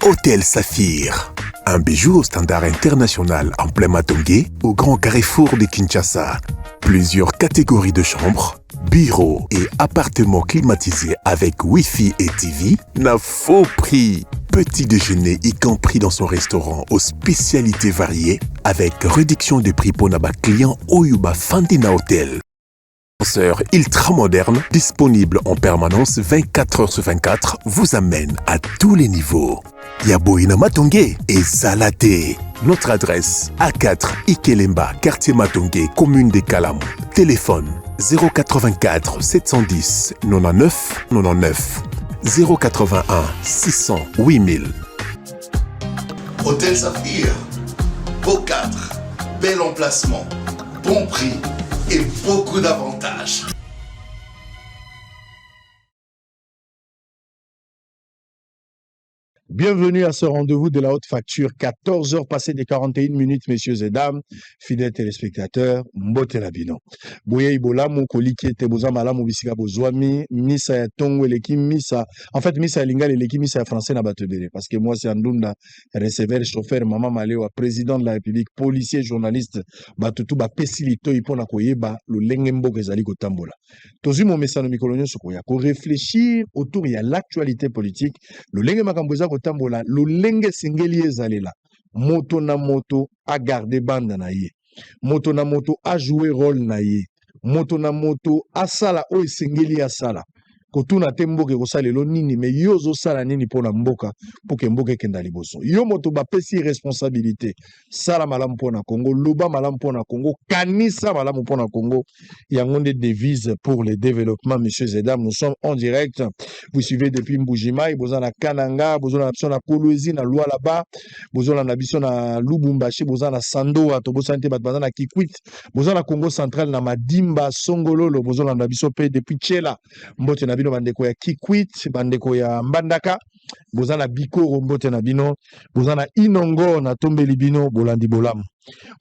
Hôtel Saphir. Un bijou au standard international en plein Matongé, au grand carrefour de Kinshasa. Plusieurs catégories de chambres, bureaux et appartements climatisés avec Wi-Fi et TV n'a faux prix. Petit déjeuner y compris dans son restaurant aux spécialités variées avec réduction de prix pour Naba client Oyuba Fandina Hotel. Ascenseur ultra moderne, disponible en permanence 24 heures sur 24, vous amène à tous les niveaux. Yaboina Matongé et Zalaté. Notre adresse A4 Ikelemba, quartier Matongé, commune des Kalam. Téléphone 084 710 99 99 081 600 8000. Hôtel Saphir, beau cadre, bel emplacement, bon prix et beaucoup d'avantages. Bienvenue à ce rendez-vous de la haute facture, 14 heures passées des 41 minutes, messieurs et dames, fidèles téléspectateurs, Mbote Labino. Boye Ibola, Mokoliki, Teboza, Malam, Obisika, Bozwami, Missa ya Tongo, Eleki, Missa. En fait, Missa ya Lingal, Eleki, Missa ya Français, Nabatebele. Parce que moi, c'est Andounda, receveur, chauffeur, Maman Maléwa, président de la République, policier, journaliste, Batutu, Pessilito, Ipona Koyeba, le Lengembo, Kezali, Kotambola. Tozu, mon message, Mikolonio, Sokoya, ko réfléchir autour de l'actualité politique, le Lengemakambouza, Tambola, lolenge singeli ezalela. Moto na moto a garder bande na ye. Moto na moto a jouer rôle na ye. Moto na moto a sala o singeli a sala. Kotuna temboke kosalelo nini me yozo sala nini pona mboka pour que mboka kenda liboso. Yo moto ba pesi responsabilité. Sala malamu pona Congo, loba malamu pona Congo, kanisa malamu pona Congo. Yangonde devise pour le développement, messieurs et dames. Nous sommes en direct. Vous suivez depuis Mbujimai, bozana Kananga, bozana na Kolwezi na Loi là-bas, bozana na biso na Lubumbashi, bozana Sando, atobosante bazana Kikwit, bozana Congo central na Madimba, Songololo, bozana na biso pe depuis Tchela, mbote na bino bandeko ya Kikwit, bandeko ya Mbandaka, bozana Bikoro mbote na bino, bozana Inongo na Tombeli bino, bolandi bolam.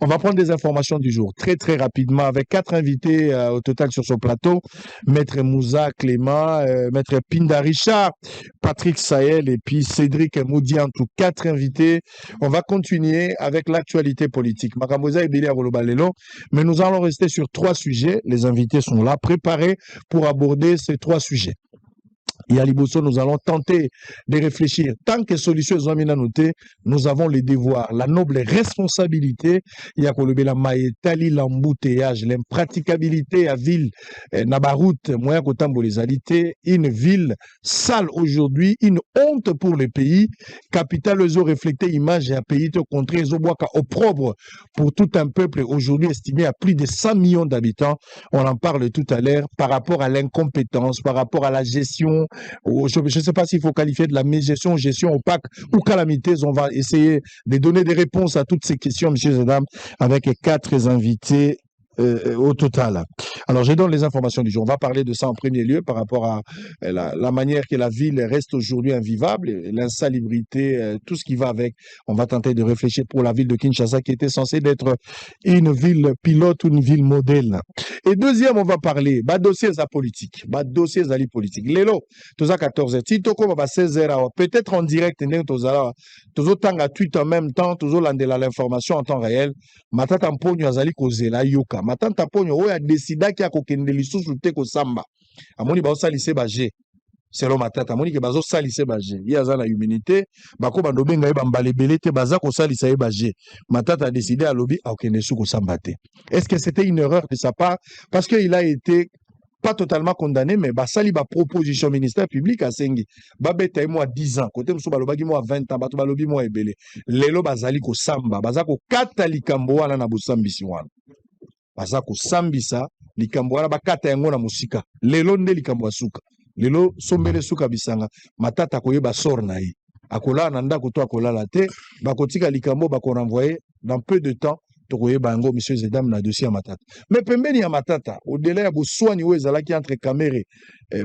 On va prendre des informations du jour très très rapidement avec 4 invités au total sur ce plateau. Maître Moussa Clément, Maître Pinda Richard, Patrick Sahel et puis Cédric Moudiantou. 4 invités. On va continuer avec l'actualité politique. Makamouza et Bélia Rolobalelo. Mais nous allons rester sur 3 sujets. Les invités sont là, préparés pour aborder ces 3 sujets. Et à Liboso, nous allons tenter de réfléchir. Tant que solutions sont notées, nous avons le devoir, la noble responsabilité. Il y a la maïtali, l'embouteillage, l'impraticabilité à ville, Nabaroute, moyen kotambolizalité, une ville sale aujourd'hui, une honte pour le pays. Capitale, ils ont reflété image et un pays de contrée, ils ont opprobre pour tout un peuple aujourd'hui estimé à plus de 100 millions d'habitants. On en parle tout à l'heure par rapport à l'incompétence, par rapport à la gestion. Je ne sais pas s'il faut qualifier de la mégestion, gestion opaque ou calamiteuse. On va essayer de donner des réponses à toutes ces questions, messieurs et dames, avec 4 invités au total. Alors, je donne les informations du jour. On va parler de ça en premier lieu par rapport à la manière que la ville reste aujourd'hui invivable, l'insalubrité, tout ce qui va avec. On va tenter de réfléchir pour la ville de Kinshasa qui était censée être une ville pilote ou une ville modèle. Et deuxième, on va parler dossiers politique, dossiers politique. Lelo, tous à 14h, si toko va 16h, peut-être en direct, tous tanga tweet en même temps, tous l'information en temps réel. Matata mponyo azali kozela yoka. Matata mponyo oyo a décidé ki akokende lisusu te ko samba. Amoni ba osalise ba G. Selon Matata, amoni ke bazo salise ba G. Ye aza na humilité, bako bando benga ye bambalebele te baza ko salisa ye ba G. Matata a décidé à lobby akokende su ko samba te. Est-ce que c'était une erreur de sa part parce qu'il a été pas totalement condamné, mais sali ba proposition ministère public à Sengi. Babeta moi 10 ans, côté mso balobaki moi 20 ans, bato balobi moi ebele. Lelo bazali ko samba, bazako kata likambo wana na bosambisi wana. Bazako sambisa likambo wana bakata yango na musika. Lelo nde likambo asuka. Lelo sombele suka bisanga, Matata koyeba sor na ye. Akola na ndako to akola la te, bakotika likambo bako renvoyer dans peu de temps. Tokoye bango, messieurs et dames, na dossier à Matata. Mais pembeni ya Matata, au-delà de soigner où ezalaki entre Kamere,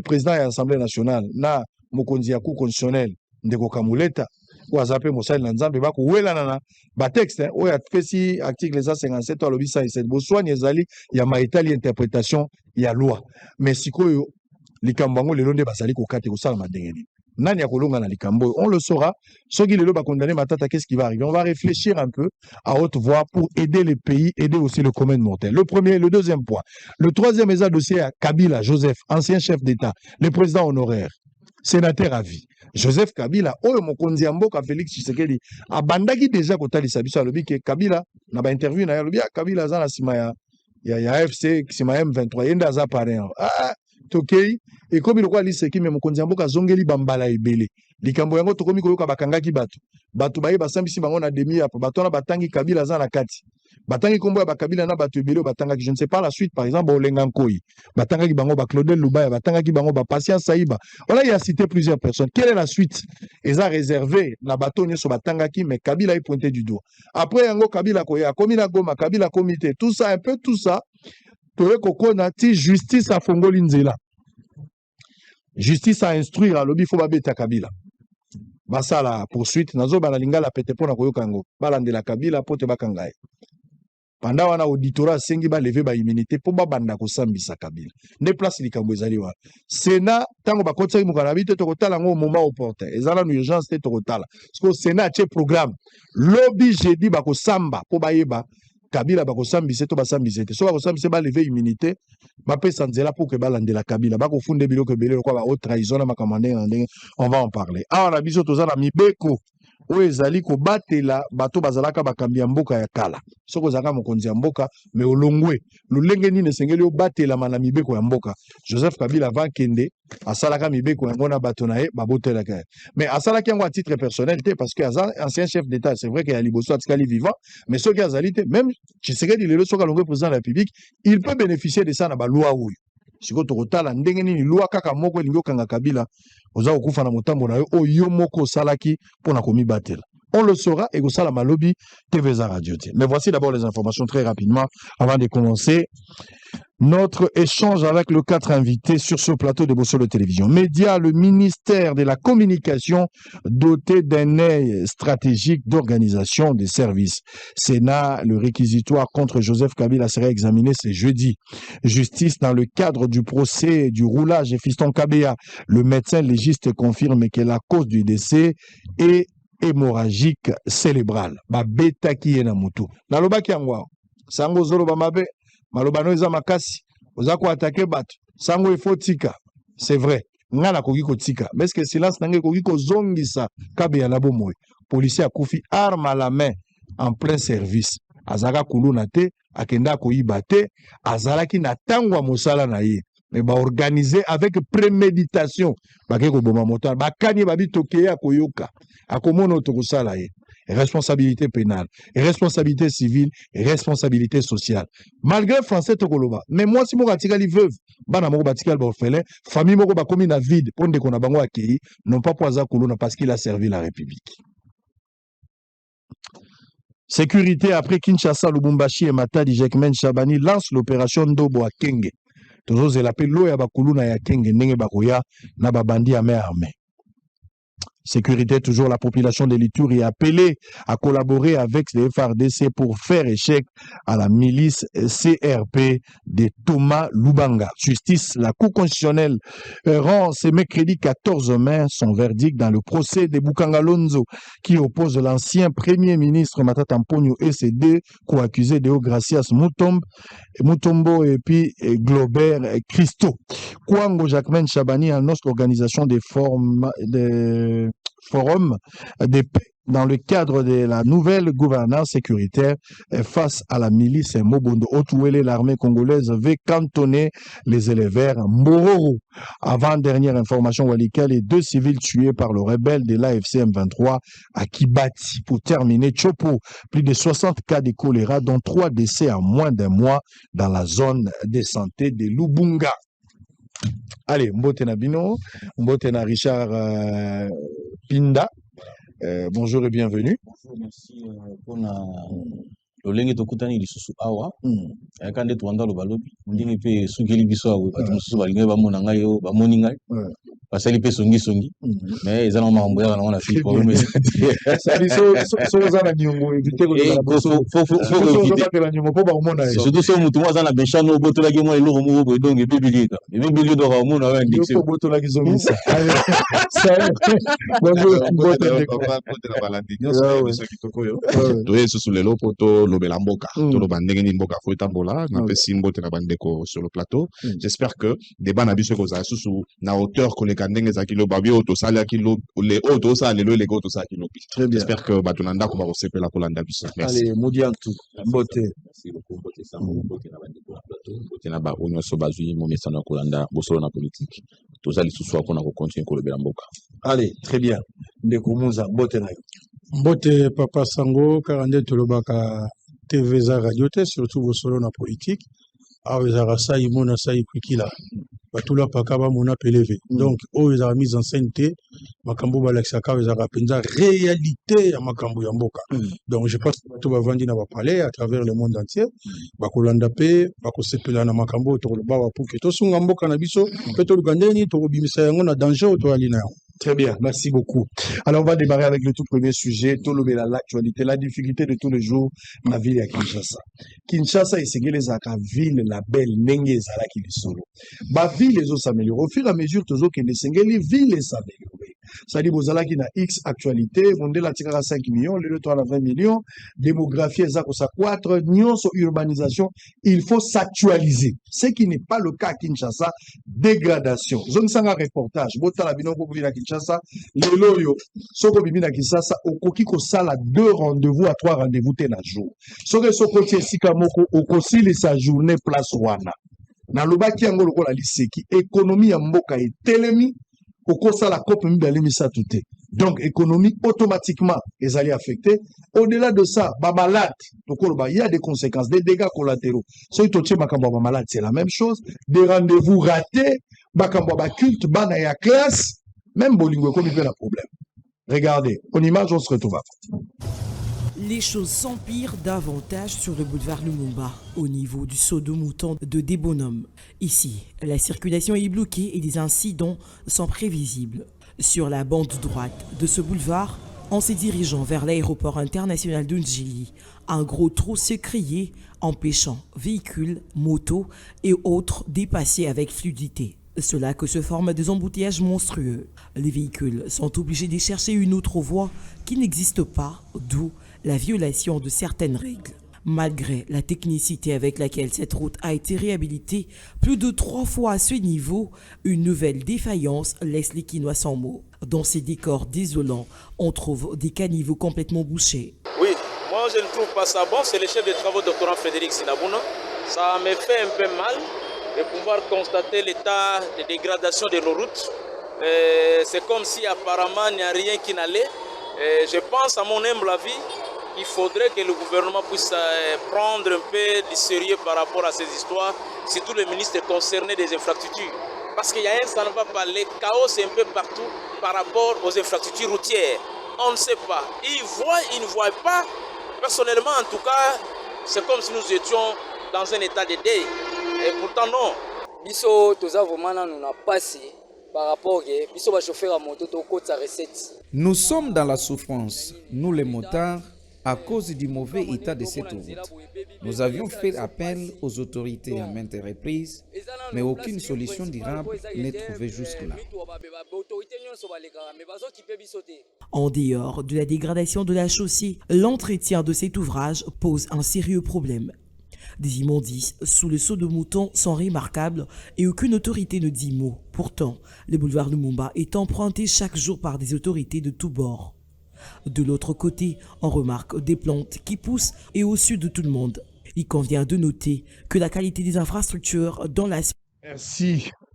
président de l'Assemblée nationale, na mokonzi ya constitutionnel, ndeko Kamuleta, ou azape Moussal Nanzambe, bako wela nana, ba texte, ou ya fesi article 157, ou lobby 107, bo soigner ezali, ya maitali interprétation, ya loi. Mais sikoyo, likambango lelo nde basali ko kate ko sala madengeni. nani akolonga na likambo. On le saura. Soki lelo ba condamner Matata, qu'est-ce qui va arriver? On va réfléchir un peu à haute voix pour aider les pays, aider aussi le commun mortel. Le premier, le deuxième point. Le troisième est un dossier à Kabila Joseph, ancien chef d'État, le président honoraire, sénateur à vie. Joseph Kabila, oyo mokonzi ya mboka Félix Tshisekedi, abandaki déjà kotalisa biso alobi ke Kabila na ba interview na alobi Kabila za na sima ya AFC sima ya M23 yenda aza parrain. Tokei ekomi lokwa liseki me mokonzi ya mboka zongeli bambala ebele. Likambo yango tokomi koyoka bakangaki bato baye basambisi bango na demi apa bato na batangi Kabila za na kati. Batangi kombo ya bakabila na bato ebele batangaki, je ne sais pas la suite, par exemple Olenga Nkoyi batangaki bango ba Claudel Lubaya batangaki bango ba Patience Saïba. Voilà, il a cité plusieurs personnes. Quelle est la suite? Ils ont réservé na bato nyoso batangaki, mais Kabila est pointé du doigt. Après yango Kabila koya komina goma Kabila comité, tout ça un peu tout ça toye kokona ti justice a fongoli nzela. Justice a instruire à lobby faut babeta Kabila. Basala poursuite nazo banalinga la pete pona koyoka ngo balandela Kabila pote bakangaye. Pendant wana auditorat sengi ba lever ba immunité po ba banda ko sambisa Kabila. Ne place likambo ezali wa. Sénat tango ba kotsa mukana bite to kotala ngo moment opportun. Ezala no urgence te to kotala. Parce que Sénat che programme lobby jeudi ba ko samba po ba yeba Kabila ba ko sambise to ba sambise te. So ba ko sambise ba lever immunité ba pesa nzela pour que ba landela Kabila. Ba ko funde biloko belé ko ba haute trahison na makamande ndenge on va en parler. Ah na biso tozala mibeko oyo ezali kobatela bato bazalaka bakambi ya mboka ya kala soko ozalaka mokonzi ya mboka me olongwe lolenge nini esengeli obatelama na mibeko ya mboka. Joseph Kabila avant kende asalaka mibeko yango na bato na ye babotelaka ye mais asalaki yango à titre personnel te parce que ancien chef d'état, c'est vrai qu'il y a liboso atikali vivant mais soki azali te même Tshisekedi lelo soki alongwe président de la République il peut bénéficier de ça na baloi oyo siko tokotala ndenge nini loi kaka moko elingi okanga Kabila oza kokufa na motambo na yo oyo moko osalaki mpona komibatela. On le saura et Gosala Malobi TVza Radio. Mais voici d'abord les informations très rapidement avant de commencer notre échange avec le 4 invités sur ce plateau de Bossolo Télévision. Média, le ministère de la Communication doté d'un œil stratégique d'organisation des services. Sénat, le réquisitoire contre Joseph Kabila serait examiné ce jeudi. Justice, dans le cadre du procès du roulage de Fiston Kabea, le médecin légiste confirme que la cause du décès est hémorragique cérébrale. Beta ki na mutu. Naloba ki angwa. Sango zolo ba mabe. Malobano eza makasi. Oza ko attaquer bato. Sango ifo tika. C'est vrai. Ngana koki ko tika. Mais est-ce que silence nange koki ko zongisa Kabea na bomoy. Policier a koufi arme à la main en plein service. Azaka kuluna te, akenda ko ibate, azalaki na tangwa mosala na ye. Mais ba organiser avec préméditation baké ko boma moto bakani babi tokeya koyoka akomono to kosala ye responsabilité pénale responsabilité civile responsabilité sociale malgré français to koloba mais moi si moko atikali veuve bana moko batikali ba orphelin famille moko bakomi na vide pour ndeko na bango akei non pas poza kolona parce qu'il a servi la République. Sécurité après Kinshasa, Lubumbashi et Matadi, Jekmen Chabani lance l'opération Ndobo à Kenge. Toujours c'est l'appel l'eau ya bakuluna ya Kenge ndenge bakoya na babandi à main armée. Sécurité, toujours la population de l'Ituri est appelée à collaborer avec les FARDC pour faire échec à la milice CRP de Thomas Lubanga. Justice, la Cour constitutionnelle rend ce mercredi 14 mai son verdict dans le procès de Bukangalonzo qui oppose l'ancien premier ministre Matata Mponyo et ses deux co-accusés de Gracias Mutombo et puis Globert Christo. Kwango Jacquemin Chabani annonce l'organisation des forums de paix dans le cadre de la nouvelle gouvernance sécuritaire face à la milice Mobondo Otuele. L'armée congolaise veut cantonner les éleveurs Mororo. Avant-dernière information, Walika, les 2 civils tués par le rebelle de l'AFC M23 à Kibati. Pour terminer, Chopo, plus de 60 cas de choléra, dont 3 décès en moins d'un mois dans la zone de santé de Lubunga. Allez, Mbotena Bino, Mbotena Richard Pinda, bonjour et bienvenue. Bonjour, merci pour lolenge tokutani lisusu awa yakande tuanda lo balobi ndingi pe sukeli biso awa ati mususu balinga bamona ngai yo bamoni ngai basali pe songi mais ils ont makambo ya na fille problème ça dit so za na nyongo éviter ko la boso faut éviter la nyongo po ba omona surtout so mutu mo za na bechano botola ki mo eloko mo bo donc ebibilika do ka mo na wa ndiksi yo botola ki zomisa ça toye susu lelo po to lobela mboka to loba ndenge ni mboka fo etambola na pesi mbote na bandeko sur le plateau. J'espère que débat na biso ko za susu na hauteur ko le kandenge za kilo babi auto sala kilo le auto sala lelo le auto sala kilo. J'espère que batonanda ko ba ko sepela ko landa biso. Merci. Allez, modiantu mbote. Merci beaucoup mbote sa mbote na bandeko na plateau. Mbote na ba onyo so bazui mo mesana ko landa bosolo na politique. To sala susu ko na ko continuer ko lobela mboka. Allez, très bien. Ndeko Muza mbote na yo. Mbote Papa Sango, 42 Tolobaka TV za radio te, surtout vos solo na politique. Awezara sa imona sa ikwikila. Batula pakaba mona peleve. Donc, awezara mise en scène te, makambo balaksaka awezara penza réalité ya makambo ya mboka. Donc, je pense que tout va vendre na parler à travers le monde entier. Bakolanda pe, bakosepela na makambo to ba wa puke. To sunga mboka na biso, pe to lugandeni to bimisa yango na danger to alina. Très bien, merci beaucoup. Alors, on va démarrer avec le tout premier sujet, Tolobela, l'actualité, la difficulté de tous les jours, la ville à Kinshasa. Kinshasa, c'est que les ville, la belle, Nenge, Zala, qui est solo. Bah, ville, les autres s'améliorent. Au fur et à mesure, tous les autres, les villes s'améliorent. C'est-à-dire, vous avez une X actualité, on est là, 5 millions, le toit à 20 millions, démographie, ça, 4, nions sur urbanisation, il faut s'actualiser. Ce qui n'est pas le cas à Kinshasa, dégradation. Zone sanga reportage, bota bino ko à Kinshasa, les loyo, soko bibi na Kinshasa, okoki ko sala 2 rendez-vous à 3 rendez-vous te na jour. Soko soko tie sika moko okosili sa journée place wana. Na lobaki yango lokola liseki, économie ya mboka etelemi, okosa la COP mibale misatu te. Donc, économie, automatiquement, les alliés affectés. Au-delà de ça, malade, il y a des conséquences, des dégâts collatéraux. Si tu es malade, c'est la même chose. Des rendez-vous ratés, culte, banaya classe, même Bolingo, comme il fait un problème. Regardez, en image, on se retrouve après. Les choses s'empirent davantage sur le boulevard Lumumba, au niveau du saut de mouton de Débonhomme. Ici, la circulation est bloquée et des incidents sont prévisibles. Sur la bande droite de ce boulevard, en se dirigeant vers l'aéroport international de Ndjili, un gros trou s'est créé, empêchant véhicules, motos et autres dépasser avec fluidité. C'est là que se forment des embouteillages monstrueux. Les véhicules sont obligés de chercher une autre voie qui n'existe pas, d'où la violation de certaines règles. Malgré la technicité avec laquelle cette route a été réhabilitée, plus de 3 fois à ce niveau, une nouvelle défaillance laisse les Kinois sans mots. Dans ces décors désolants, on trouve des caniveaux complètement bouchés. Oui, moi je ne trouve pas ça bon, c'est le chef de travaux doctorant Frédéric Sinabouna. Ça me fait un peu mal de pouvoir constater l'état de dégradation de nos routes. C'est comme si apparemment il n'y a rien qui n'allait. Je pense à mon humble avis, il faudrait que le gouvernement puisse prendre un peu de sérieux par rapport à ces histoires, surtout les ministres concernés des infrastructures. Parce qu'il y a ça ne va pas, le chaos est un peu partout par rapport aux infrastructures routières. On ne sait pas. Ils voient, ils ne voient pas. Personnellement, en tout cas, c'est comme si nous étions dans un état de deuil. Et pourtant, non. Biso, toza vraiment nous n'a passé par rapport à biso va chauffeur à moto to côté sa recette. Nous sommes dans la souffrance, nous les motards, à cause du mauvais état de cette route. Nous avions fait appel aux autorités à maintes reprises, mais aucune solution durable n'est trouvée jusque-là. En dehors de la dégradation de la chaussée, l'entretien de cet ouvrage pose un sérieux problème. Des immondices sous le seau de mouton sont remarquables et aucune autorité ne dit mot. Pourtant, le boulevard Lumumba est emprunté chaque jour par des autorités de tous bords. De l'autre côté, on remarque des plantes qui poussent et au sud de tout le monde. Il convient de noter que la qualité des infrastructures dans la...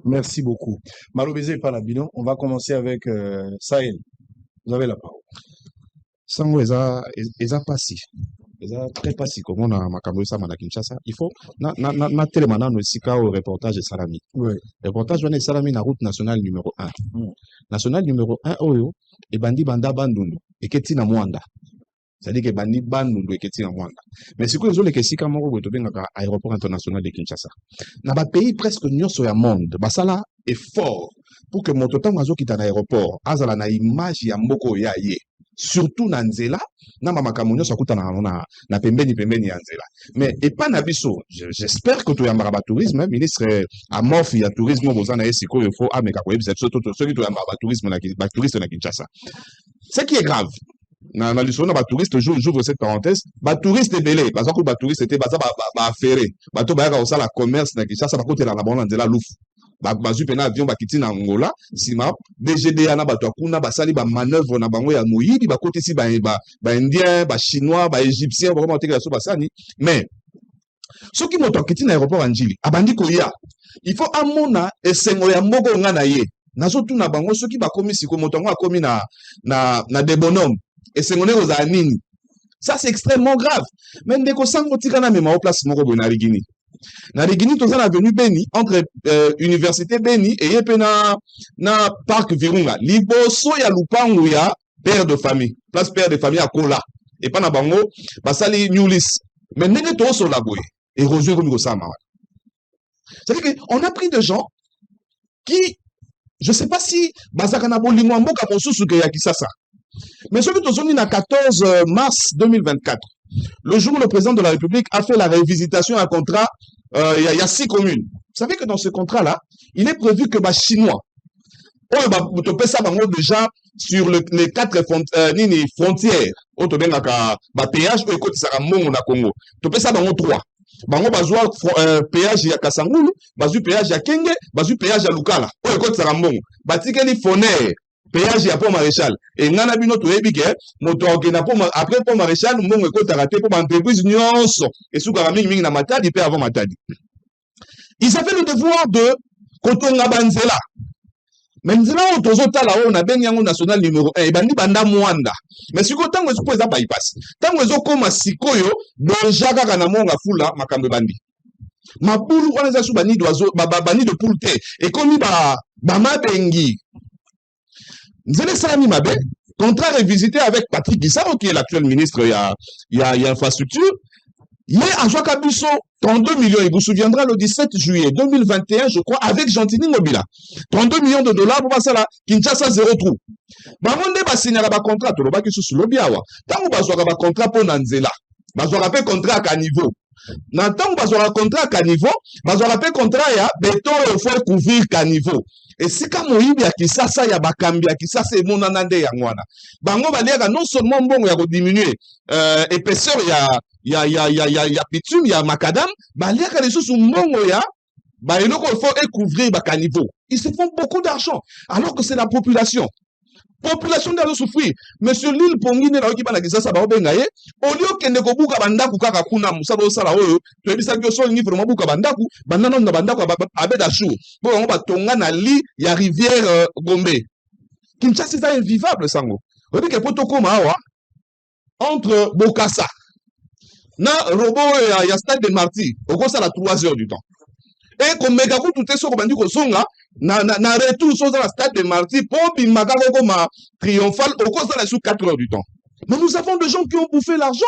Merci beaucoup. Malobézé par la bilan, on va commencer avec Sahel. Vous avez la parole. Sango eza passif. Eza très passif comme on a makambo ça na Kinshasa. Il faut na telema na sika au reportage de Salami. Oui. Reportage de Salami na route nationale numéro 1. Nationale numéro 1 oyo e bandi banda bandundu eketi na Mwanda. C'est-à-dire que bandi bandundu eketi na Mwanda. Mais ce que zo le kesika moko boto benga aéroport international de Kinshasa. Na ba pays presque nyonso ya monde, basala effort pour que moto tango azokita na aéroport azala na image ya mboko ya ye surtout na nzela na makambo nyonso akuta na pembeni ya nzela mais epa na biso j'espère que toyambaka batourisme ministre amofi ya tourisme boza na ye sikoyo fo ameka koyebisa biso soki toyambaka batouriste na Kinshasa ce qui est grave na lisolo na batouriste j'ouvre cette parenthèse batouriste ebele baza ko batouriste te baza baaffaire bato bayaka kosala commerce na Kinshasa bakotela na bango na nzela lufu bazwi pena avion bakiti na Angola sima DGDA na bato akuna basali ba manœuvre na bango ya moyibi bakotisi ba indien ba chinois ba égyptien vraiment tekela so basani mais soki moto akiti na aéroport anjili abandi koya il faut amona esengo ya mboko nga na ye nazotuna bango soki bakomi siko moto ngo akomi na de bonhomme esengo ne kozala nini ça c'est extrêmement grave mais ndeko sango tikana mema au place moko boye na Rigini. Na Rigini, tous na venu Beni, entre Université Beni et na Parc Virunga. Liboso ya lupangu ya père de famille. Place père de famille à Kola. Et pas na bango, basali Newlis. Mais n'est pas sur la boue. Et Roger comme ça, c'est-à-dire qu'on a pris des gens qui, je sais pas si, basakana bolingo mboka konsusu ke ya kisasa. Mais celui qui est le 14 mars 2024, le jour où le président de la République a fait la révisitation à contrat, il y a 6 communes. Vous savez que dans ce contrat-là, il est prévu que les Chinois, déjà sur les 4 frontières, péage ou écoute ça na Congo. Tu peux ça dans 3. Bango bazwa péage ya Kasangulu, bazwa péage ya Kenge, bazwa péage ya Lukala. O écoute ça mbongo. Batikeli Foner. Péage ya Pont Maréchal et ngana bino to yebi ke moto okena après Pont Maréchal mbongo ekota raté pour entreprise nyonso et suka mingi na Matadi pe avant Matadi. Ils avaient le devoir de kotonga banzela. Mais nzela o tozotala o na bengi yango national numéro 1 bandi banda mwanda. Mais siko tango ezo eza bypass. Tango ezo koma sikoyo déjà kaka na monga fula makambe bandi. Mabulu wana za subani d'oiseau bani de poule te et komi ba mabengi. Nzele Salami Mabe, contrat révisité avec Patrick Bissaro, qui est l'actuel ministre, il y a infrastructure. Il est à Joakabuso, 32 millions. Il vous souviendra le 17 juillet 2021, je crois, avec Gentini Mobila. 32 millions de dollars pour passer là, Kinshasa, 0 trou. Bamonde ba signer un contrat, to loba ki sous lobiawa. Tango bazwa ba contrat pour Nanzela. Bazwa pe contrat à caniveau. Na tango bazwa contrat à caniveau, bazwa pe contrat ya béton il faut couvrir caniveau. Et si comme moyibi ya kisasa ya bakambi ya kisasa emonana nde yangwana. Bango baliaka non seulement mbongo ya ko diminuer épaisseur ya bitume ya macadam, baliaka les sous mbongo ya ba eloko il faut couvrir ba caniveau. Ils se font beaucoup d'argent alors que c'est la population. Population doit souffrir. Monsieur Lille Pongine na okiba na kisasa ba obenga ye, olio kende ko buka bandaku kaka kuna musaba osala oyo, to ebisa kyo so ngi vraiment buka bandaku, banana na bandaku abeda chou. Bo on ba tonga na li ya rivière Gombe. Kinshasa c'est invivable sango. Obi ke poto koma awa entre Bokassa na robot ya stade de Marty, oko sala 3 heures du temps. Et comme mega ko tout eso ko bandi ko songa na retour sur la stade de Marty pour bimaka ko ma triomphal au cours de la sous 4 heures du temps. Mais nous avons des gens qui ont bouffé l'argent.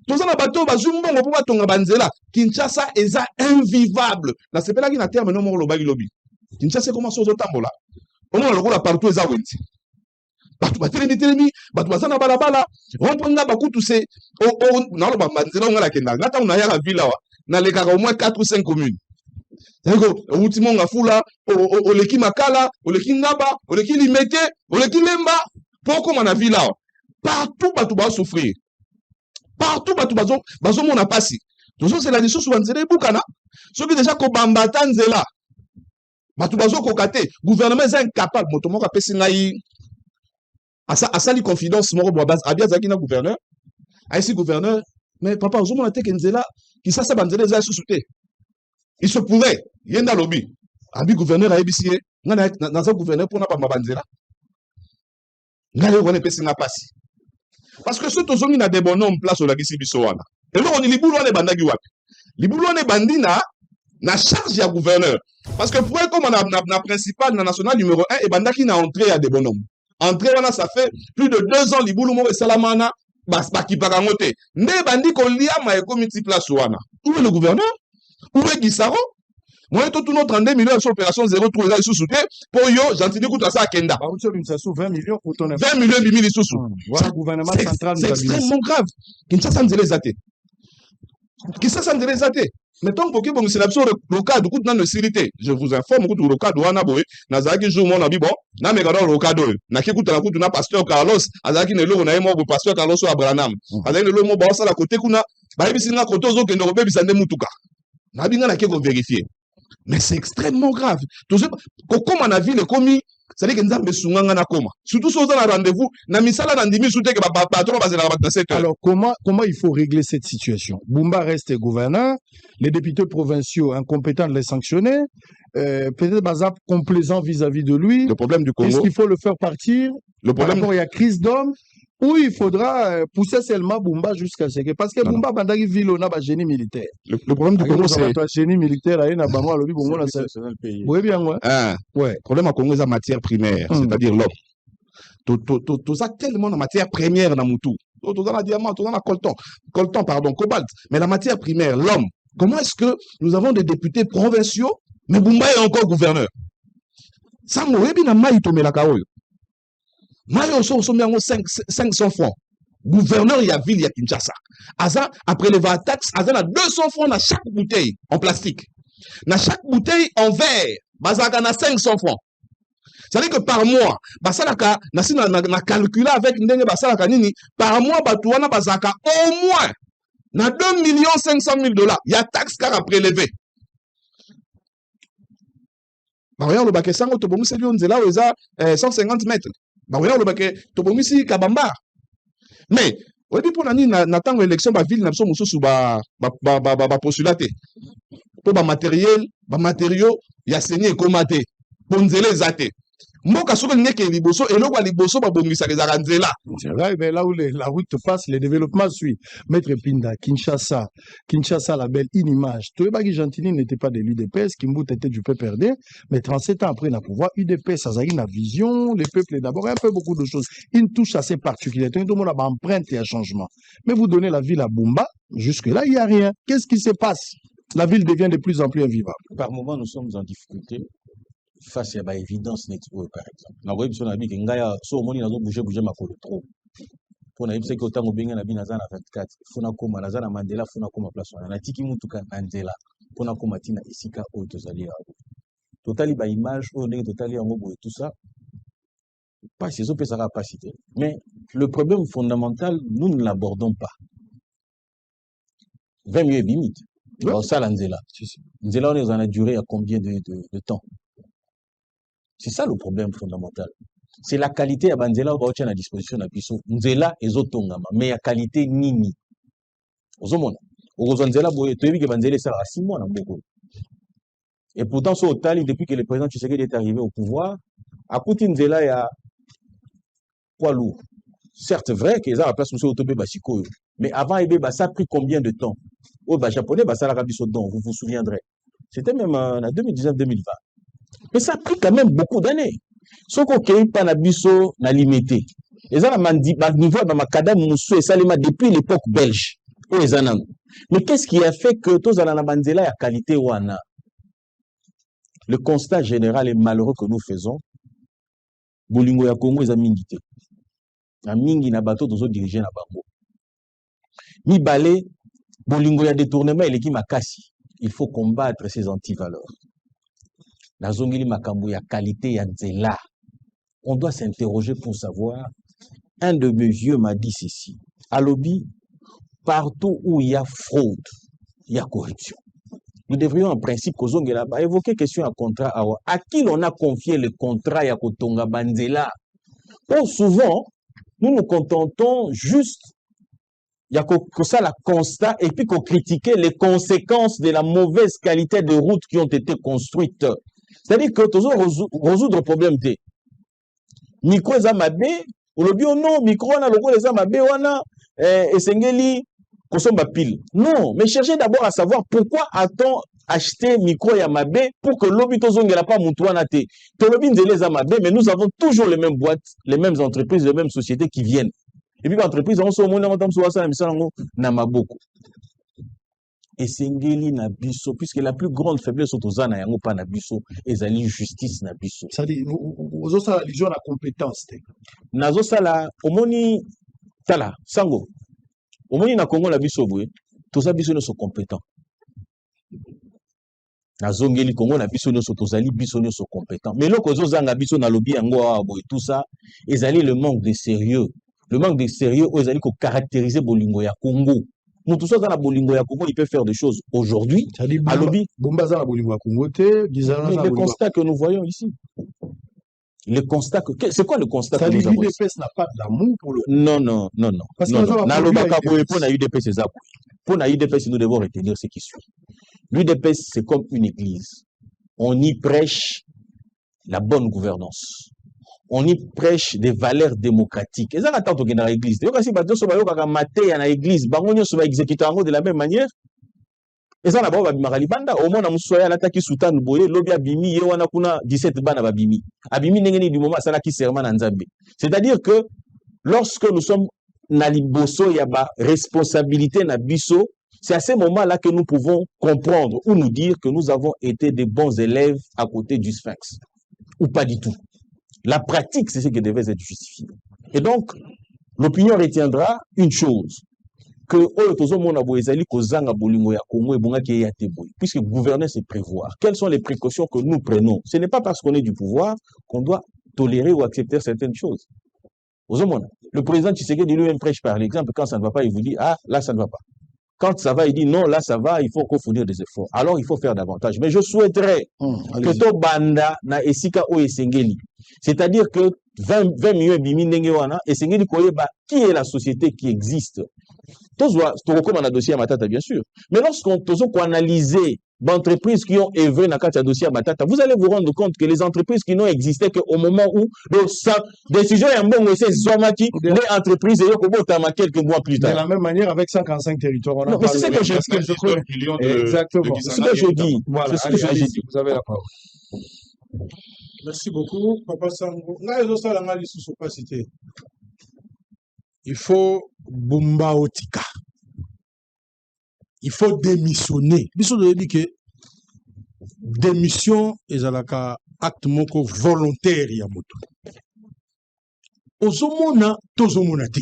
Tous les bateaux bazumbo on peut pas tonga banzela. Kinshasa est invivable. La c'est pas là qui na terme non mo lobaki lobi. Kinshasa comment so tambola. On le la partout eza wenti. Batu batelemi batu bazana balabala on prend ba kutu c'est na lo banzela on la kenda ngata on ya la ville wa na le au moins 4 ou 5 communes. C'est-à-dire ultimo ngafula oleki makala oleki ngaba oleki limete oleki lemba poko mana villa partout batu ba souffrir partout batu bazo mona pasi toujours c'est la lisusu banzela bukana soki déjà ko bambata nzela batu bazo kokate gouvernement est incapable moto moko apesi ngai asali confidence moko bo base abia zaki na gouverneur aisi gouverneur mais papa ozo mona te nzela ki sasa banzela za susute. Il se pourrait, il y a un lobby. Abi gouverneur a ébissé, dans un gouverneur pour n'a pas mabanzela. On est passé na passi. Parce que ceux qui ont des bonhommes place au lagisi bisoana. Et là on est liboulo ne bandagi wapi. Liboulo ne bandina na charge ya gouverneur. Parce que pour être comme na principal na national numéro 1 et bandaki na entrée à des bonhommes. Entrée wana ça fait plus de 2 ans liboulo mo salamana bas ki parangote. Ne bandi ko liama e comité place wana. Où est le gouverneur? Où est Guissaro? Moi, tout notre 32 millions sur opération 0,3 ils sous soutien. Pour yo, j'entends que ça à Kenda. 20 millions pour ton 20 millions, 8 000 sous. Voilà, le gouvernement central. C'est extrêmement grave. Kinshasa, nous les athées. Kinshasa, nous les athées. Mettons pour que bon, c'est l'absurde le cas de coup dans le sécurité. Je vous informe que le cas de Wanaboé, Nazaki joue mon abi bon, na me gado le cas de, na ki kuta na kutu na pasteur Carlos, Azaki ne lo na emo pasteur Carlos ou Abraham. Azaki ne lo mo ba sala côté kuna, ba bisi na côté zo ke no be bisande mutuka. Na binga na ke ko vérifier. Mais c'est extrêmement grave. Comment on a vu les commis, c'est-à-dire que nous avons besoin de coma. Surtout si on a un rendez-vous, na misala na ndimi soute que patron va se la battre. Alors comment il faut régler cette situation? Bumba reste gouverneur, les députés provinciaux incompétents de les sanctionner, peut-être Bazap complaisant vis-à-vis de lui. Le problème du Congo. Est-ce qu'il faut le faire partir? Le problème, il y a crise d'hommes. Ou il faudra pousser seulement Bumba jusqu'à ce que... Parce que non, Bumba, bandagi ville, on a un génie militaire. Le problème du Congo, c'est... Un génie militaire, il y a un bango, le Bongo, c'est le pays. Oui, bien, ouais. Le problème au Congo, c'est la matière primaire, c'est-à-dire l'homme. Tout ça tellement de matière première dans Moutou. Tout ça, la diamant, tout ça, la coltan, pardon, cobalt. Mais la matière primaire, l'homme. Comment est-ce que nous avons des députés provinciaux, mais Bumba est encore gouverneur? Ça, moi, bien, maï, tomé la kaoyo. Mayo sont 500 francs. Gouverneur, il y a ville, il y a Kinshasa. Aza, après les taxes, Aza a 200 francs dans chaque bouteille en plastique. Dans chaque bouteille en verre, Bazaka a 500 francs. C'est-à-dire que par mois, Basalaka, na calculé avec Ndenge Basalaka Nini, par mois, Batouana Bazaka, au moins, na 2 500 000 $. Il y a taxe car à prélever. Regarde le baquet sango, Tobongu, c'est là où il y a 150 mètres. Regarde le baquet, Tobongu, c'est Kabamba. Mais, au début, pour n'attendre l'élection, la ville n'a pas de postulaté. Pour le matériaux, il y a saigné et comaté. Pour nous les athées. Mboka soko nyeke liboso eloko ya liboso babongisa les nzela. Mais là où la route passe, le développement suit. Maître Pinda, Kinshasa, la belle image. Toyebaki Gentili n'était pas de l'UDPS, Kimbout était du PPRD, mais 37 ans après, il a pouvoir UDPS, ça a une vision, les peuples d'abord, un peu beaucoup de choses. Une touche assez particulière. Tout le monde a empreinte et un changement. Mais vous donnez la ville à Bumba, jusque-là, il n'y a rien. Qu'est-ce qui se passe? La ville devient de plus en plus invivable. Par moment, nous sommes en difficulté. Face à l'évidence network par exemple. Na goyi biso na bi ngaya so moni nazo bouger makolo trop. Pour na yebise ko tango benga na bi naza na 24. Funa koma naza na Mandela funa koma place na tiki mutuka Mandela. Pour na koma tina isika o tozali ya. Totali ba image o ndenge totali yango boye tout ça. Pas ces opé ça capacité. Mais le problème fondamental nous ne l'abordons pas. 20 minutes limite. Dans ça Nzela. Nzela on est en a duré à combien de temps? C'est ça le problème fondamental. C'est la qualité à Banzela ou à disposition de Piso. Nzela et Zotongama. Mais la qualité nini. Ozomona. Ozonzela boye. Tu as vu que Banzela ça a 6 mois dans beaucoup. Et pourtant, sur Otali, depuis que le président Tshisekedi est arrivé au pouvoir, à côté Nzela, il y a poids lourd. Certes, vrai qu'ils ont la place monsieur Otobé Bachiko. Mais avant, ça a pris combien de temps? Au Japonais, ça a rabi Sodon, vous vous souviendrez. C'était même en 2019-2020. Mais ça a pris quand même beaucoup d'années. Ce qu'on ne pas na biso na limité. Et ça, à niveau de Makada Moussou et Salima depuis l'époque belge. Mais qu'est-ce qui a fait que tous na Banzela a qualité wana? Le constat général et malheureux que nous faisons, Bolingo ya Congo est amingité. Amingi na bateau tous diriger na bango. Mi balé, Bolingo ya détournement et l'équipe makasi. Il faut combattre ces antivaleurs. La zone makambo ya qualité ya Nzela. On doit s'interroger pour savoir. Un de mes vieux m'a dit ceci. À Lobby, partout où il y a fraude, il y a corruption. Nous devrions en principe évoquer question à contrat. À qui l'on a confié le contrat ya Kotonga Banzela? Or, souvent, nous nous contentons juste il y a que ça la constat et puis qu'on critiquait les conséquences de la mauvaise qualité de routes qui ont été construites. C'est-à-dire que toujours résoudre le problème de micro ezamabe, ou le bio non, micro on a logo ezamabe wana esengeli kosomba pile. Non, mais cherchez d'abord à savoir pourquoi a-t-on acheté micro yamabe pour que l'obi tozongela pas mutuana te. To lobi nzele ezamabe, mais nous avons toujours les mêmes boîtes, les mêmes entreprises, les mêmes sociétés qui viennent. Et puis l'entreprise on se monte na maboko. esengeli na biso puisque la plus grande faiblesse autozana yango pa na biso ezali justice na biso. Ça dit, aux autres, la religion a compétence. Nazo sala omoni tala sango. Omoni na Congo na biso boye, toza biso nyonso compétent. Nazongeli Congo na biso nyonso tozali biso nyonso compétent. Mais loko zozanga biso na lobi yango awa boye tout ça, ezali le manque de sérieux. Le manque de sérieux ezali ko caractériser bolingo ya Congo. Mutu soza na bolingo ya Congo, il peut faire des choses aujourd'hui. À lobi bombaza na bolingo ya Congo te, bizarre na le constat que nous voyons ici. Le constat que c'est quoi le constat que nous avons? L'UDPS n'a pas d'amour pour le. Non. Parce que na lobaka boye pour na UDPS c'est ça. Pour na UDPS nous devons retenir ce qui suit. L'UDPS c'est comme une église. On y prêche la bonne gouvernance. On y prêche des valeurs démocratiques. Et ça attend que dans l'église. Yo kasi bato so bayo kaka maté na église, bango nyo so ba exécuter yango de la même manière. Et ça, d'abord, Babimara Libanda, au moins, on a l'attaque Soutan Boye, Lobia Bimi, Yewana Kuna, 17 bana Babimi. Abimi Nengeni du moment, ça n'a qui serment en Zambé. C'est-à-dire que, lorsque nous sommes Naliboso, Yaba, responsabilité Nabiso, c'est à ce moment-là que nous pouvons comprendre ou nous dire que nous avons été des bons élèves à côté du Sphinx. Ou pas du tout. La pratique, c'est ce qui devait être justifié. Et donc, l'opinion retiendra une chose. Que puisque gouverner c'est prévoir. Quelles sont les précautions que nous prenons? Ce n'est pas parce qu'on est du pouvoir qu'on doit tolérer ou accepter certaines choses. Le président Tshisekedi lui-même prêche par l'exemple. Quand ça ne va pas, il vous dit ah là ça ne va pas. Quand ça va, il dit non là ça va, il faut qu'on fournisse des efforts. Alors il faut faire davantage. Mais je souhaiterais que to banda na esika o esengeli. C'est-à-dire que 20 millions de wana esengeli koyeba qui est la société qui existe. Tous recommandent un dossier à Matata, bien sûr. Mais lorsqu'on analyse d'entreprises qui ont œuvré dans le dossier à Matata, vous allez vous rendre compte que les entreprises qui n'ont existé qu'au moment où des sujets en bon c'est Zomaki, les entreprises et quelques mois plus tard. De la même manière avec 145 territoires. Non, mais c'est ce que je trouve. Exactement. C'est ce que je dis. Voilà, c'est ce que je dis. Vous avez la parole. Merci beaucoup, Papa Sango. Il faut Bumba Otika. Il faut démissionner. Biso de dit que démission est un acte moko volontaire ya moto. Ozomona tozomona te.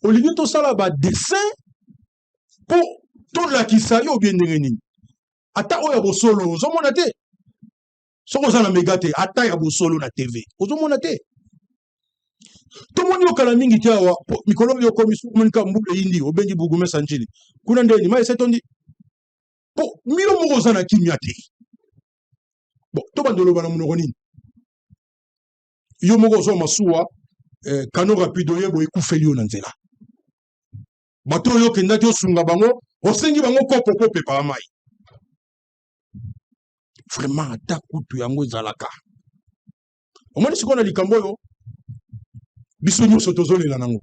Olivier tosala ba dessin pour tout la kisayo bien nini. Ata oya bosolo ozomona te. Soko za na megate ata ya bosolo na TV. Ozomona te. Tout le monde est mingi tiawa mikolo yo komisu kumanika mbule indi obengi bugume sanjili kuna ndeni mai setondi po milo moko za na kimia te bon to bandolo bana munoko nini yo moko zo masuwa kano rapido yebo ekufeli yo na nzela bato yo kenda ti osunga bango osengi bango kopo pepa mai vraiment ata kutu yango ezalaka omoni sikona likambo yo biso nyonso tozolela nango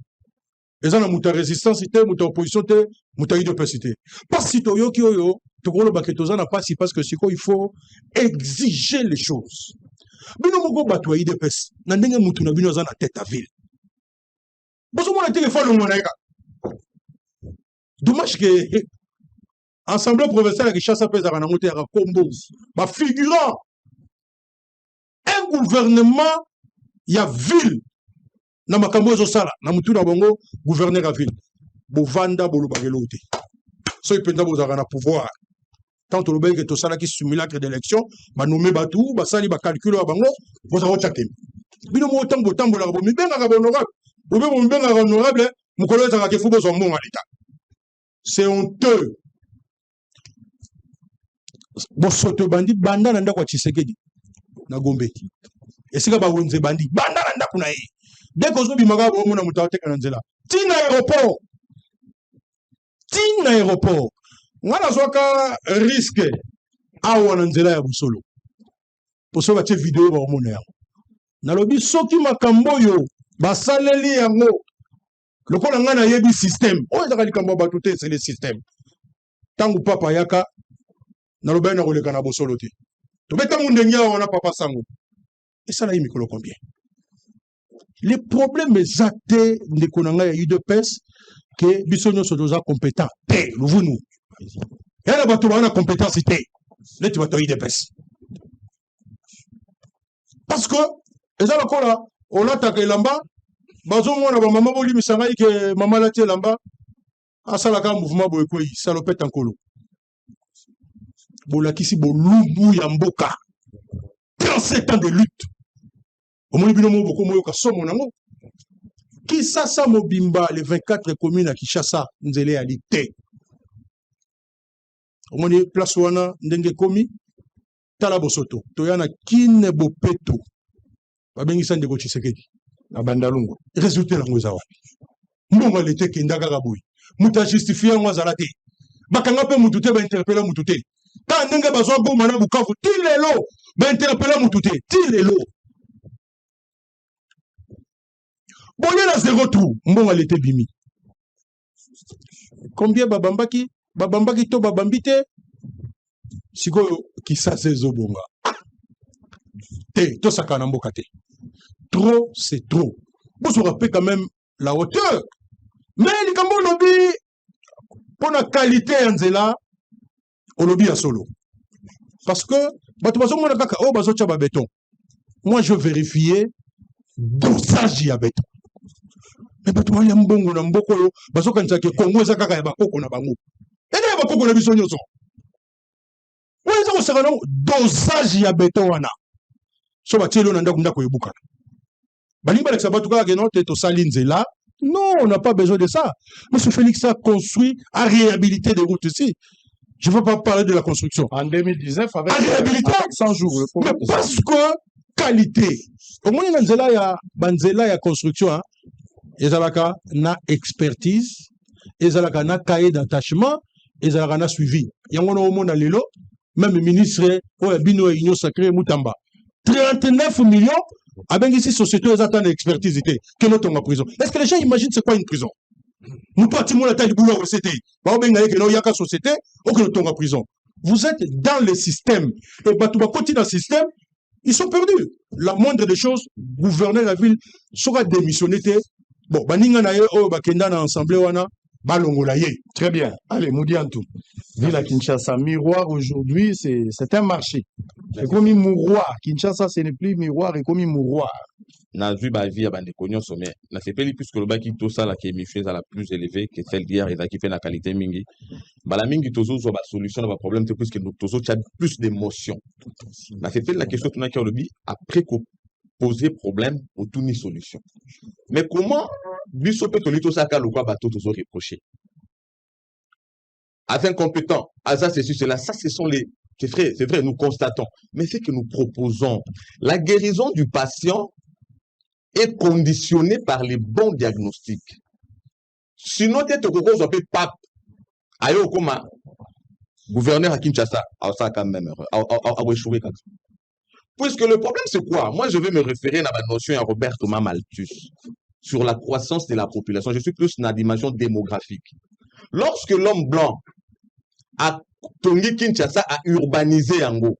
eza na muta résistance te muta opposition te muta UDPS te pasi toyoki oyo tokoloba ke toza na pasi parce que siko il faut exiger les choses bino moko bato ya UDPS na ndenge mutu na bino aza na tête à ville bozomona te kefa longo na yeka dommage que assemblée provinciale ya Kinshasa mpe ezalaka nango te yaka kombo bafigurant un gouvernement ya ville na makambo ezosala na mutu na bongo gouverneur à ville bovanda bolobakelo te so ipenda bozaka na pouvoir tant tolobeki ke tosalaki simulacre d'élection banome batu basali bacalcule ya bango bozaka kotia bino mo ntango botambolaka bomibengaka bahonorable bobe bomibengaka honorable mokolo ezalaka kefu bozwa mbongo ya leta c'est honteux bosoto bandi banda na ndako ya Tshisekedi na Gombeki esika bawenze bandi banda na ndako na ye dès que vous bimaka bomo na mutawa teka na nzela tina aéroport ngana zoka risque awa na nzela ya busolo poso ba tie vidéo ba omona yango nalobi soki makambo yo basaleli yango lokola ngana yebi système oyo ezaka likambo bato te c'est le système tangu papa yaka nalobi na koleka na busolo te to beta mundenge awa na papa sango esala yi mikolo combien Les problèmes exactés de Konanga et UDPS, que Bissonio sont déjà compétents. Vous nous. Il y a des compétences. Là, tu vas te UDPS. Parce que, les gens là, on a attaqué l'amba, bazo mona ba maman boli misangai que maman la tie l'amba, asala ka mouvement boyekoi, salopette en colo. Bolakisi bolumbu ya mboka. 37 ans de lutte. Au moins, il y a beaucoup de qui sasa mobimba les 24 communes à Kinshasa nzele à l'ité. Au moins, place wana ndenge komi tala bosoto. Toyana kine bopeto. Babengi sande ko Tshisekedi. Na bandalungu. Résultat la ngoza wapi. Mbonga l'été kindaga gaboui. Muta justifier ngwazala te. Bakanga pe mutute ba interpeller mutute. Ta ndenge bazwa bomba na Bukavu tilelo ba interpeller mutute. Tilelo. Bon, il y a 0 trou. Bon, elle était bimi. Combien babambaki to babambite? Siko qui ça c'est zobonga. To sakanamboka te. Trop, c'est trop. Vous vous rappelez quand même la hauteur. Mais les Kambo lobby, pour la qualité en zela, au lobby à solo. Parce que, moi je vérifiais dosage à béton. Mais bato ya mbongo na mboko yo bazokanisa ke Kongo eza kaka ya bakoko na bango. Eza ya bakoko na biso nyonso. Oyo eza kosaka nango dosage ya béton wana. So batielo na ndako yebukana. Balingi balekisa bato kaka ke non te tosali nzela. Non, on n'a pas besoin de ça. Monsieur Félix a construit, a réhabilité des routes ici. Je ne veux pas parler de la construction. En 2019, avec 100 jours. Mais parce que qualité. Au moins, il y a une construction. Hein. Ezalaka na expertise, ezalaka na cahier d'attachement, ezalaka na suivi. Yango na omona lelo, même ministre oya bino ya union sacrée Mutamba. 39 millions avec ici société ezata na expertise té que notre en prison. Est-ce que les gens imaginent c'est quoi une prison? Muto timo la taille boulot recette. Ba obenga ke no yaka société ou que notre en prison. Vous êtes dans le système et batuba continue dans le système, ils sont perdus. La moindre des choses, gouverneur de la ville sera démissionné. Bon, baninga na ye o bakenda na ensemble wana balongola ye. Très bien. Allez, Moudiantou. Ville à Kinshasa, miroir aujourd'hui, c'est un marché. C'est comme un miroir. Kinshasa, ce n'est plus miroir, c'est comme un miroir. Na vu ba vie à bande cognon sommet. Na c'est plus puisque le baki to ça la qui est à la plus élevée que celle d'hier et qui fait la qualité mingi. Ba la mingi tozo so ba solution ba problème c'est puisque nous tozo a plus d'émotion. Na c'est la question tout na qui le bi après ko poser problème ou tout ni solution. Mais comment biso peut tolito ça ka le quoi bateau tozo reprocher? Afin compétent, ça c'est sûr, là, ça ce sont les c'est vrai, nous constatons, mais c'est que nous proposons la guérison du patient est conditionnée par les bons diagnostics. Sinon, tu es au peu pape. Ayo koma gouverneur à Kinshasa, ça quand même, a échoué. Puisque le problème c'est quoi? Moi je vais me référer à la notion à Robert Thomas Malthus sur la croissance de la population. Je suis plus dans la dimension démographique. Lorsque l'homme blanc a Tongi Kinshasa a urbanisé Yango,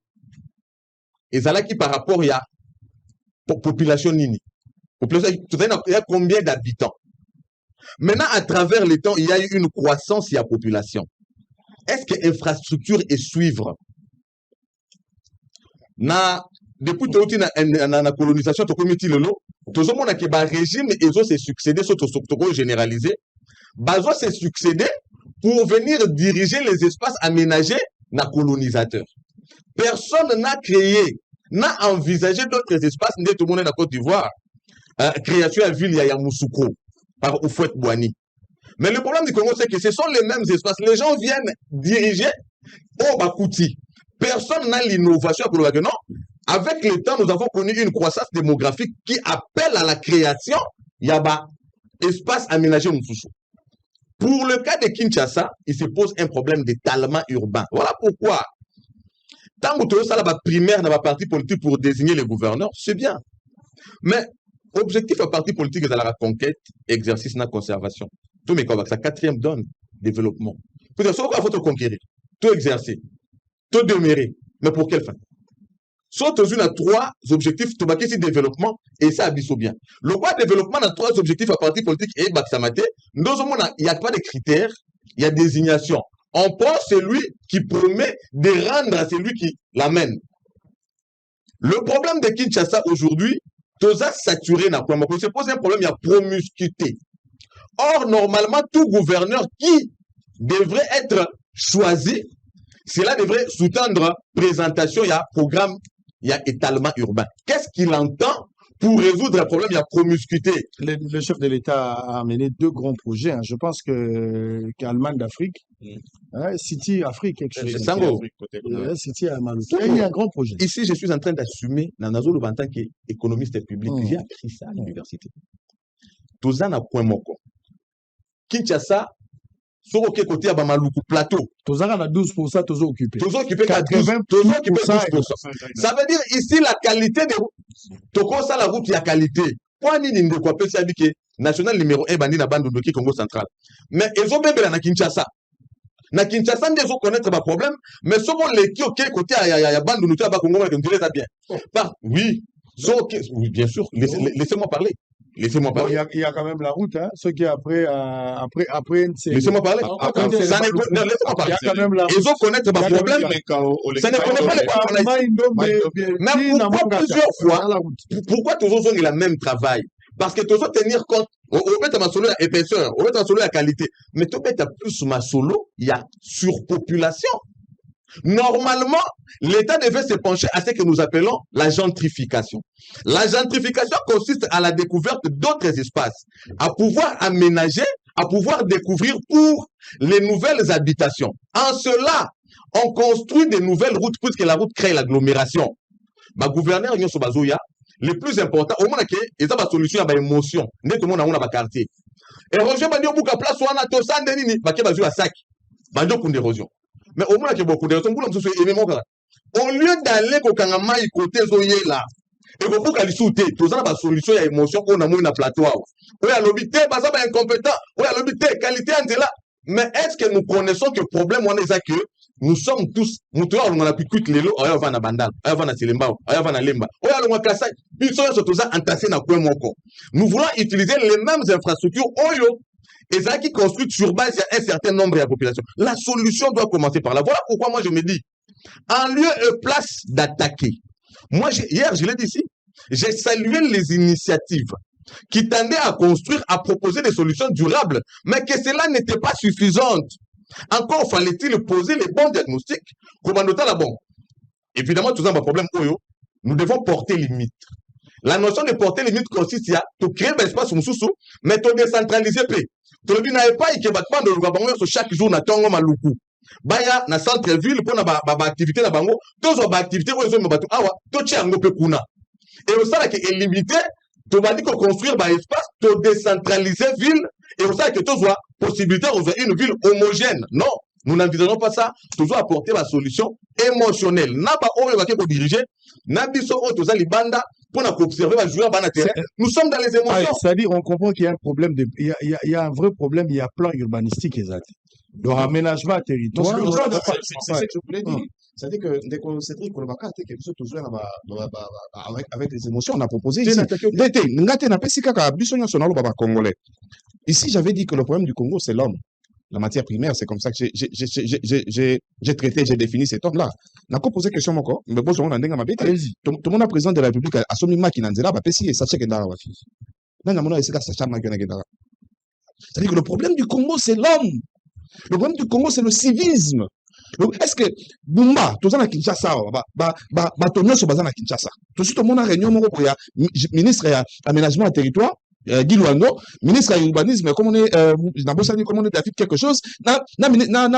et ça là qui par rapport il y a population nini. Il y a combien d'habitants? Maintenant, à travers les temps, il y a eu une croissance, il y a population. Est-ce que l'infrastructure est suivre? Depuis la colonisation, tout le monde a qui régime et ils ont se succédé, surtout généralisé. Bazo s'est succédé pour venir diriger les espaces aménagés na colonisateur. Personne n'a créé, n'a envisagé d'autres espaces, ni tout le monde est dans Côte d'Ivoire. Création à ville, il y a Yamoussoukro, par Oufouet Bouani. Mais le problème du Congo, c'est que ce sont les mêmes espaces. Les gens viennent diriger au Bakouti. Personne n'a l'innovation pour le dire non. Avec le temps, nous avons connu une croissance démographique qui appelle à la création. Il y a espace aménagé Moussoussou. Pour le cas de Kinshasa, il se pose un problème d'étalement urbain. Voilà pourquoi. Tant que ça, la primaire dans la partie politique pour désigner les gouverneurs, c'est bien. Mais objectif de la partie politique est la conquête, exercice, la conservation. Tout mais comme ça, quatrième donne développement. Peut-être qu'il faut te conquérir, tout exercer, tout demeurer. Mais pour quelle fin? Soit on a 3 objectifs, tu marquer développement et ça abysso bien. Le quoi développement a 3 objectifs à partir politique et Baksamate. Nous il n'y a pas de critères, il y a désignation. On prend celui qui promet de rendre à celui qui l'amène. Le problème de Kinshasa aujourd'hui, tout ça saturé n'a pas. Se pose un problème, il y a promiscuité. Or, normalement, tout gouverneur qui devrait être choisi, cela devrait sous-tendre présentation, il y a programme, il y a étalement urbain. Qu'est-ce qu'il entend pour résoudre le problème? Il y a promiscuité. Le chef de l'État a mené 2 grands projets. Hein. Je pense qu'Allemagne d'Afrique, City Afrique, quelque chose. City à Maloutou. Il y a un grand projet. Ici, je suis en train d'assumer, Nanazo en tant qu'économiste public, j'ai appris ça à l'université. Tozan a point moko. Kinshasa, sur auquel côté à Bamaloukou plateau. Tozan a 12%, Tozan occupé. Tozan occupé 12%. Ça veut dire ici la qualité des routes. Toko ça la route, il y a qualité. Point ni de quoi peut dire que national numéro 1 bandi na bande de Congo central. Mais ils ont même na Kinshasa. Na Kinshasa ils ont connaître pas problème, mais ce qu'on les qui OK côté il y a bande de Congo on dirait ça bien. Oui, oui, bien sûr, laissez-moi parler. Laissez-moi parler. Il y a quand même la route, hein. Ce qui est après laissez-moi parler. Laissez-moi parler. Ils ont connaître pas problème. Ça ne connaît pas les problèmes. Même pourquoi plusieurs fois, pourquoi tous ont le même travail? Parce que tous ont tenir compte, on met ma solo à épaisseur, on met ma solo à qualité. Mais tout met plus ma solo, il y a surpopulation. Normalement, l'État devait se pencher à ce que nous appelons la gentrification. La gentrification consiste à la découverte d'autres espaces, à pouvoir aménager, à pouvoir découvrir pour les nouvelles habitations. En cela, on construit des nouvelles routes puisque la route crée l'agglomération. Ma gouverneur Nyoso Bazoya, le plus important, au moins que il y a une solution à l'émotion. Tout le monde a un quartier. Et Roger Bandio Bouka place ou ana to sandenini, baké bazu à sac. Bandio pour d'érosion. Mais au moins qu'il y a beaucoup d'érosion, au lieu d'aller au Kangama y côté zoyé là, et beaucoup qu'à l'issouté, tout ça a solution à émotion qu'on a moins à plateau. Oui, à l'obité, ça va incompétent. Oui, à l'obité, qualité en là. Mais est-ce que nous connaissons que le problème on est que nous sommes tous, nous on a pu quitter les lots, on va na bandal, on va na Selembao, on va na Lemba, on va na Kassai, puis ils sont surtout ça entassés dans le moko. Nous voulons utiliser les mêmes infrastructures Oyo. Et ça qui construit sur base d'un certain nombre de populations. La solution doit commencer par là. Voilà pourquoi moi je me dis, en lieu et place d'attaquer, moi hier je l'ai dit ici, j'ai salué les initiatives qui tendaient à construire, à proposer des solutions durables, mais que cela n'était pas suffisant. Encore fallait-il poser les bons diagnostics. Comment noter la bonne? Évidemment, tout ça, un problème, nous devons porter limite. La notion de porter limite consiste à créer un espace sous mais de décentraliser. Tu ne n'avez pas que battement de l'Ougabango chaque jour na tongo maluku. Baya na centre-ville pour na activité na bango, tous ont activité où ils ont battu. Ah ouais, tout tient un peu kuna. Et au sein est limité, tu vas dire qu'on construire un espace, tu décentraliser ville, et au sein que tu as possibilité de une ville homogène. Non, nous n'envisageons pas ça. Toujours apporter la solution émotionnelle. N'a pas pour diriger, n'a pas tous les bandes pour observer la joueur dans terrain. Nous sommes dans les émotions. C'est-à-dire, on comprend qu'il y a un problème il y a un vrai problème, il y a plan urbanistique exact. Le aménagement territoire. C'est ce que je voulais dire. C'est-à-dire que dès qu'on s'est dit qu'on va faire quelque chose toujours avec les émotions, on a proposé ici. Ici, j'avais dit que le problème du Congo, c'est l'homme. La matière primaire, c'est comme ça que j'ai traité, j'ai défini cet homme-là. On a posé question encore, mais bon, on a dit tout le monde, président de la République, a son mima qui n'a pas et ça, c'est que c'est-à-dire que le problème du Congo, c'est l'homme. Le problème du Congo, c'est le civisme. Est-ce que Bumba, tout ça na Kinshasa, Tonyo so bazana Kinshasa. Tout le monde a réunion pour ministre aménagement à territoire, Guy Luando, ministre urbanisme, comme on est David quelque chose, na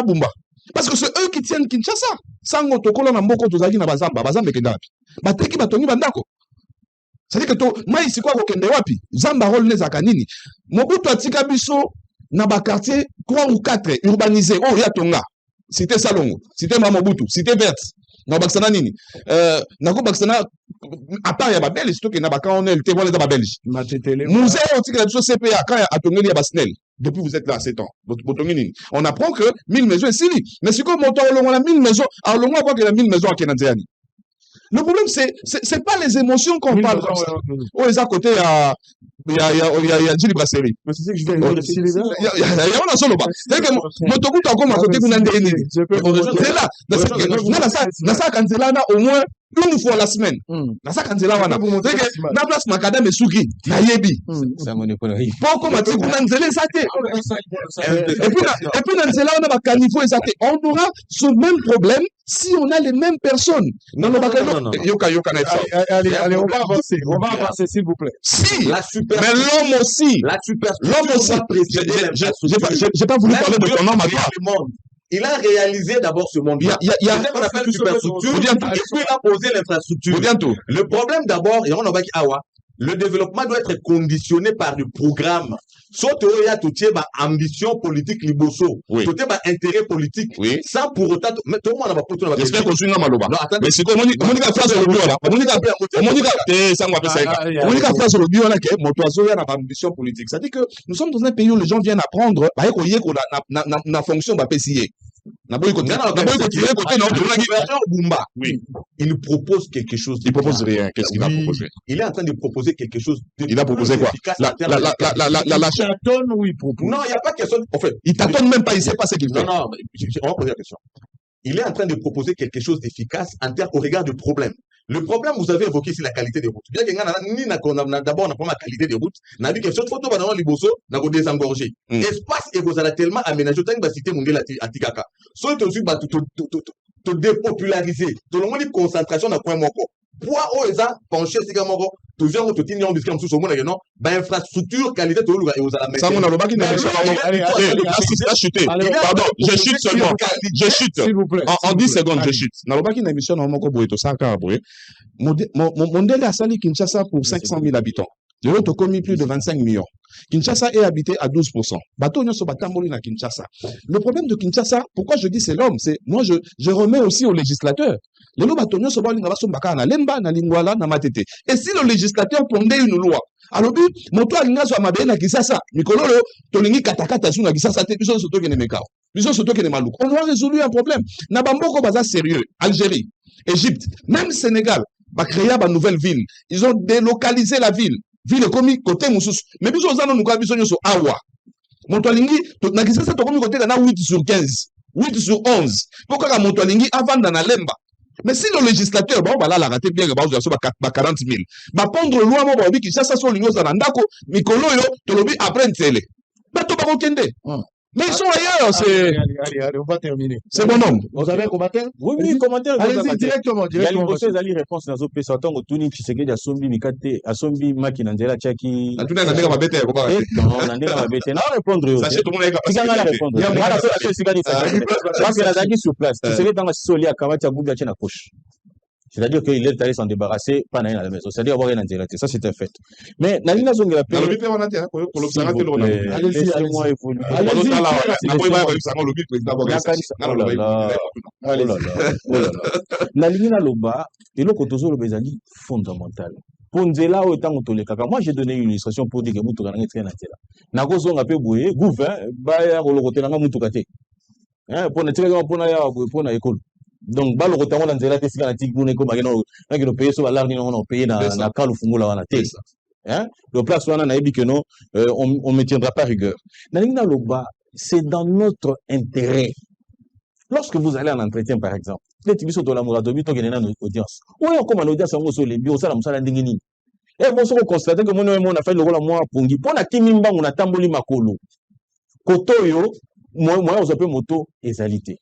Bumba. Parce que c'est eux qui tiennent Kinshasa. Sango tokolo na mboko tozaki na bazamba kendapi. Bateki batongi bandako. C'est-à-dire que moi ici quoi kokende wapi? Zamba rôle nezaka nini? Mobutu atika biso na ba quartier 3 ou 4 urbanisés. Oh ya tonga. C'était Salongo, c'était Mamobutu, c'était Verte. Na baksana nini? Nako baksana à part ya ba belge, surtout que na ba quand on est le témoin de ba belge. Musée otika la biso CPA quand ya atongeli ya basnel. Depuis vous êtes là 7 ans. On apprend que 1000 maisons ici. Mais c'est comme on a 1000 maisons. Alors le mois quoi que la 1000 maisons à Kenanzéani. Le problème, c'est pas les émotions qu'on parle comme ça. Oh, ils à côté, il y a Gilles Brasserie. Mais c'est ça que je viens de dire. Il y a un solo. C'est-à-dire que Motoku, t'as encore à côté, vous n'avez rien. C'est là. Dans ça, quand c'est là, au moins, une fois la semaine. Dans ça, quand c'est là, on a. C'est que, dans place, Makadam et Suki, Nayebi. C'est un monopoly. Pourquoi on a dit qu'on a nzélé ça? Et puis, dans cela, on a canifo et ça. On aura ce même problème si on a les mêmes personnes. Non. Allez, on va avancer. On va avancer, s'il vous plaît. Si, mais l'homme aussi. L'homme aussi. J'ai pas voulu parler de ton homme à toi. Il a réalisé d'abord ce monde. Il y a ce qu'on appelle une superstructure. Et puis il a posé l'infrastructure. Le problème d'abord, et on va dire, le développement doit être conditionné par du programme. Soit tu as ambition politique liboso, tu as intérêt politique, sans pour autant. Mais tout le monde n'a pas pour tout le monde. J'espère qu'on suit Maloba. Mais c'est quoi, Monica phrase sur le bio là. Monica phrase sur le bio là, que mon oiseau a ambition politique. Ça dit que nous sommes dans un pays où les gens viennent apprendre, bah, qu'on a fonction, bah, PCA. Il propose quelque chose. Il propose rien. Qu'est-ce qu'il a proposé? Il est en train de proposer quelque chose. Il a proposé quoi? La tâtonne ou il propose? Non, il n'y a pas de question. En fait, il tâtonne même pas, il ne sait pas ce qu'il fait. Non, on va poser la question. Il est en train de proposer quelque chose d'efficace au regard du problème. Le problème, vous avez évoqué ici la qualité des routes. Bien que d'abord, on a pas la qualité des routes. On a vu quelque chose, photo, on a liboso, on a désengorgé. Espace, et vous avez tellement aménagé, vous avez cité mondial à Tikaka. Soit tu as te dépopulariser, tu as une concentration dans le coin moko. Poids haut, ils ont penché, c'est comme moko. Toujours, tu as dit que tu as non, infrastructure, qualité, tu as vous avez ça, on a le bac qui n'a pas chuté. Pardon, je chute seulement. Je chute. En 10 secondes, je chute. Dans le bac qui n'a émission, on a tout ça, mon modèle a sali Kinshasa pour 500 000 habitants. Le lot a commis plus de 25 millions. Kinshasa est habité à 12%. Bateau nyoso batamboli na Kinshasa. Le problème de Kinshasa, pourquoi je dis c'est l'homme, c'est moi je remets aussi au législateur. Le lot bateau nyoso bali na baso mbaka na lemba na lingwala na matete. Et si le législateur pondait une loi, alors bi moto alinga so amabe na Kinshasa, mikololo tolingi katakata su na Kinshasa te biso soto kene mekao. Biso soto kene maluk. On doit résoudre un problème. Na bamboko baza sérieux. Algérie, Égypte, même Sénégal, va créer une nouvelle ville. Ils ont délocalisé la ville. Ville comme côté Moussous. Mais biso zano nuka biso nyoso awa. Montoalingi, na Kinshasa to comme côté na 8 sur 15, 8 sur 11. Pourquoi Montoalingi avant dans la lemba? Mais si le législateur, bon, bah là, la raté bien, bah, 40 000. Bah, prendre loi, bah, bah, qui ça soit l'union, ça n'a pas, Mikolo, Tolobi, après, télé. Bah, tu vas pas mais ils sont ailleurs, c'est. Allez, on va terminer. C'est bon homme. Vous avez un commentaire? Oui, commentaire. Allez-y, directement. Il y a une grosse réponse dans le pays. Sortant au Tuni, Tshisekedi, à Sombi, Mikate, à Sombi, Maki, Nandela, Tchaki. À tout le monde, on va bêter. Non, Nandela va bêter. Non, répondre. Sachez tout le monde qui va répondre. Il y a la parce que la Zagi sur place. Tshisekedi, dans la Soli, à Kamati, à Goubi, à Tchénakoche. C'est-à-dire qu'il est allé s'en débarrasser, pas dans la maison. C'est-à-dire avoir rien en direct. Ça, c'est un fait. Mais, Nalina Zonga, pour l'observateur, laissez-moi évoluer. Nalina Loba, et le Kotozo Lobezali, fondamental. Ponzela au temps où moi j'ai donné une illustration pour dire que Moutoura n'est pas naturel. Nagozo a pu bouiller, gouvernement, baya roloté dans Moutoukate. Pour na école. Donc, le rotation dans la tessie ganatique, nous n'avons payé sur la ligne, on a payé dans la cale au fond la tête. Le place où on a dit que non, on ne me tiendra pas rigueur. C'est dans notre intérêt. Lorsque vous allez en entretien, par exemple, les tibis de la Mouradobi, tu as une audience. Oui, on commence l'audience, on se les bio, ça, on s'en dingini. Et bon, on constate que mon a fait le rôle à moi pour Pongi. Pour la Kimimba, on a tamboli makolo. Kotoyo, moi, on s'appelle moto égalité.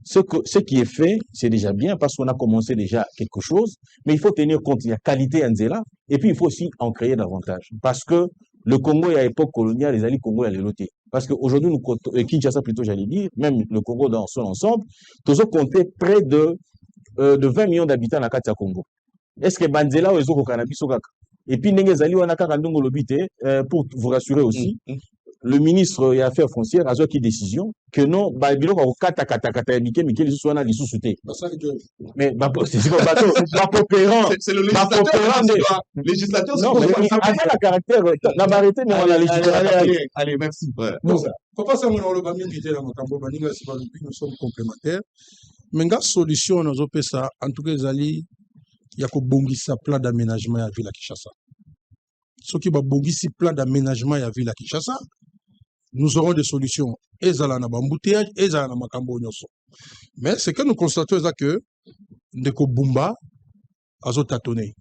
Ce qui est fait, c'est déjà bien parce qu'on a commencé déjà quelque chose, mais il faut tenir compte, il y a qualité en Zéla, et puis il faut aussi en créer davantage. Parce que le Congo, à l'époque coloniale, les alliés Congo, il y a les lotés. Parce qu'aujourd'hui, Kinshasa plutôt, j'allais dire, même le Congo dans son ensemble, tous ont compté près de 20 millions d'habitants dans la Katia Congo. Est-ce que Banzela ou Ezoko Kanabi Sokaka? Et puis, Nengezali ou Anaka Kandongo Lobite, pour vous rassurer aussi, le ministre des Affaires foncières a pris décision que non, bah, il y a mais c'est le législateur. Non, mais la caractère, la arrêté, mais on a législateur. Allez, merci. Papa Samuel Olobami qui était dans mon campo, nous sommes complémentaires. Mais la solution, nous avons ça, en tout cas, il y a que bongisa plan d'aménagement à Ville à Kinshasa. Ce qui va bongisi plan d'aménagement à Ville à Kinshasa, nous aurons des solutions. Ezala na bambouteillage, ezala na makambo nyoso. Mais ce que nous constatons, c'est que Ndeko Bumba a tâtonné.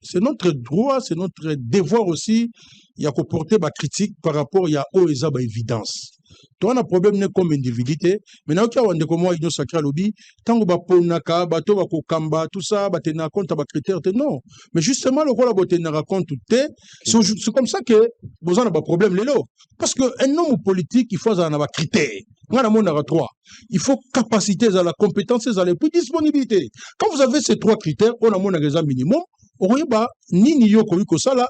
C'est notre droit, c'est notre devoir aussi. Il y a que porter ma critique par rapport à OESA évidence. Toi, on a un problème comme individualité, mais now qu'il y a un décommon union sacrée lobby, tant que baponaka, bato bakokamba, tout ça, batena compte ba critères, non. Mais justement, le rôle à batena compte tout c'est comme ça que vous en avez un problème lélo. Parce que un homme politique, il faut avoir critères. Il faut capacité à la compétence à la disponibilité. Quand vous avez ces trois critères, on a mon raison minimum. Okoyeba nini yo koyiko sala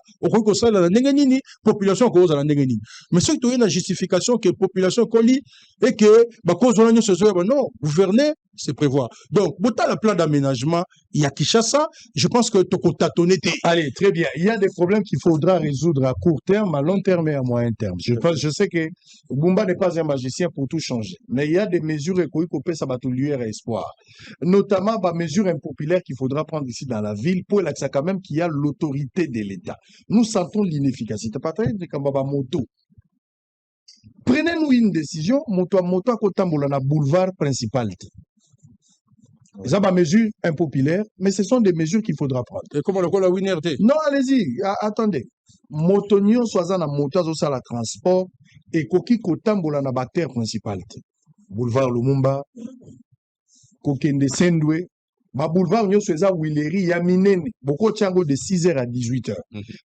la ndenge nini population ko za la ndenge nini. Mais ce qui est la justification que population koli et que ba cause on a ce non, gouverner c'est prévoir. Donc, botta le plan d'aménagement, il y a Kinshasa, je pense que toko tâtonné. Allez, très bien. Il y a des problèmes qu'il faudra résoudre à court terme, à long terme et à moyen terme. Je sais que Bumba n'est pas un magicien pour tout changer, mais il y a des mesures que ça va tout lier à espoir. Notamment, des mesures impopulaires qu'il faudra prendre ici dans la ville pour l'accès quand même qu'il y a l'autorité de l'État. Nous sentons l'inefficacité. Pas très de Kambaba Moto. Prenez-nous une décision, moto à moto à Kotambola na boulevard principal. Ça va mesures impopulaires, mais ce sont des mesures qu'il faudra prendre. Et comment le col a winner? Non, allez-y, attendez. Motonio soit na moto à la transport et koki kotambola na terre principale. Boulevard Lumumba, kokende Sendwe, ma boulevard nyo soit Willery Yaminene, beaucoup de de 6h à 18h.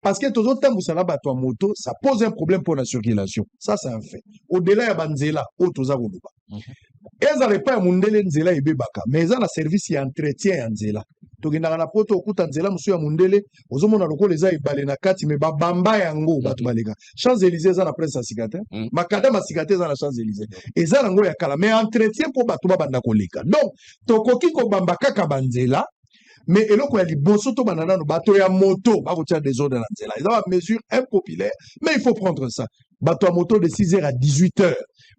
Parce que tout autant vous savez bateau moto, ça pose un problème pour la circulation. Ça c'est un fait. Au-delà ya banzela, autoza wuluba. Ezale pa mundele nzela ebebaka, mais ezala service ya entretien ya nzela. Tokendaka na poto okuta nzela musu ya mundele, ozomona lokola eza ebale na kati me babamba yango bato baleka. Champs-Élysées eza na Prince Asigate, makadam Asigate eza na Champs-Élysées. Eza nango ya kala, mais entretien po bato babanda koleka. Donc, tokoki ko bamba kaka banzela, mais eloko ya liboso to banana no bato ya moto ba kotia des ordres na nzela. Eza ba mesure impopulaire, mais il faut prendre ça. Bato à moto de 6h à 18h.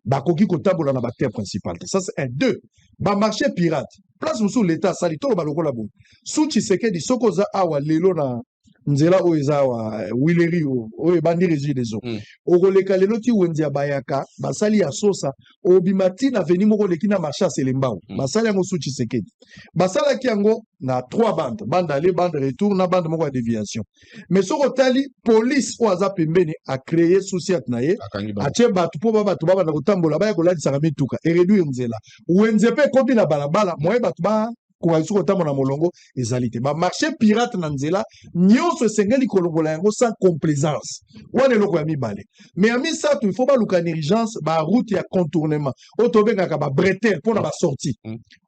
Bakoki kotambola na terre principale. Ça c'est un. Deux. Ba marché pirate. Place sous l'état sali to ba lokola bo. Sous Tshisekedi sokoza awa lelo na nzela oeza wa Willery o ebandi régie des eaux. Okoleka lelo ti wendia bayaka basali ya sosa obimati na veni moko leki na marché selembao. Basali yango sous Tshisekedi. Basala ki yango na 3 bandes, bande aller, bande retour, na bande moko déviation. Mais soko tali police o aza pembeni a créé souci atnaye, a tie batu po batu baba na kotambola ba ya koladi saka mituka et réduire nzela. Wenzepe kopi na balabala, moye batu ba ko ayisu kotambola molongo ezalité. Ba marché pirate na nzela, nyonso sengeli kolongola yango sans complaisance. Wane loko ya mibale. Mais ami ça il faut pas luka urgence ba route ya contournement. Otobenga ka ba bretel pour na ba sortie.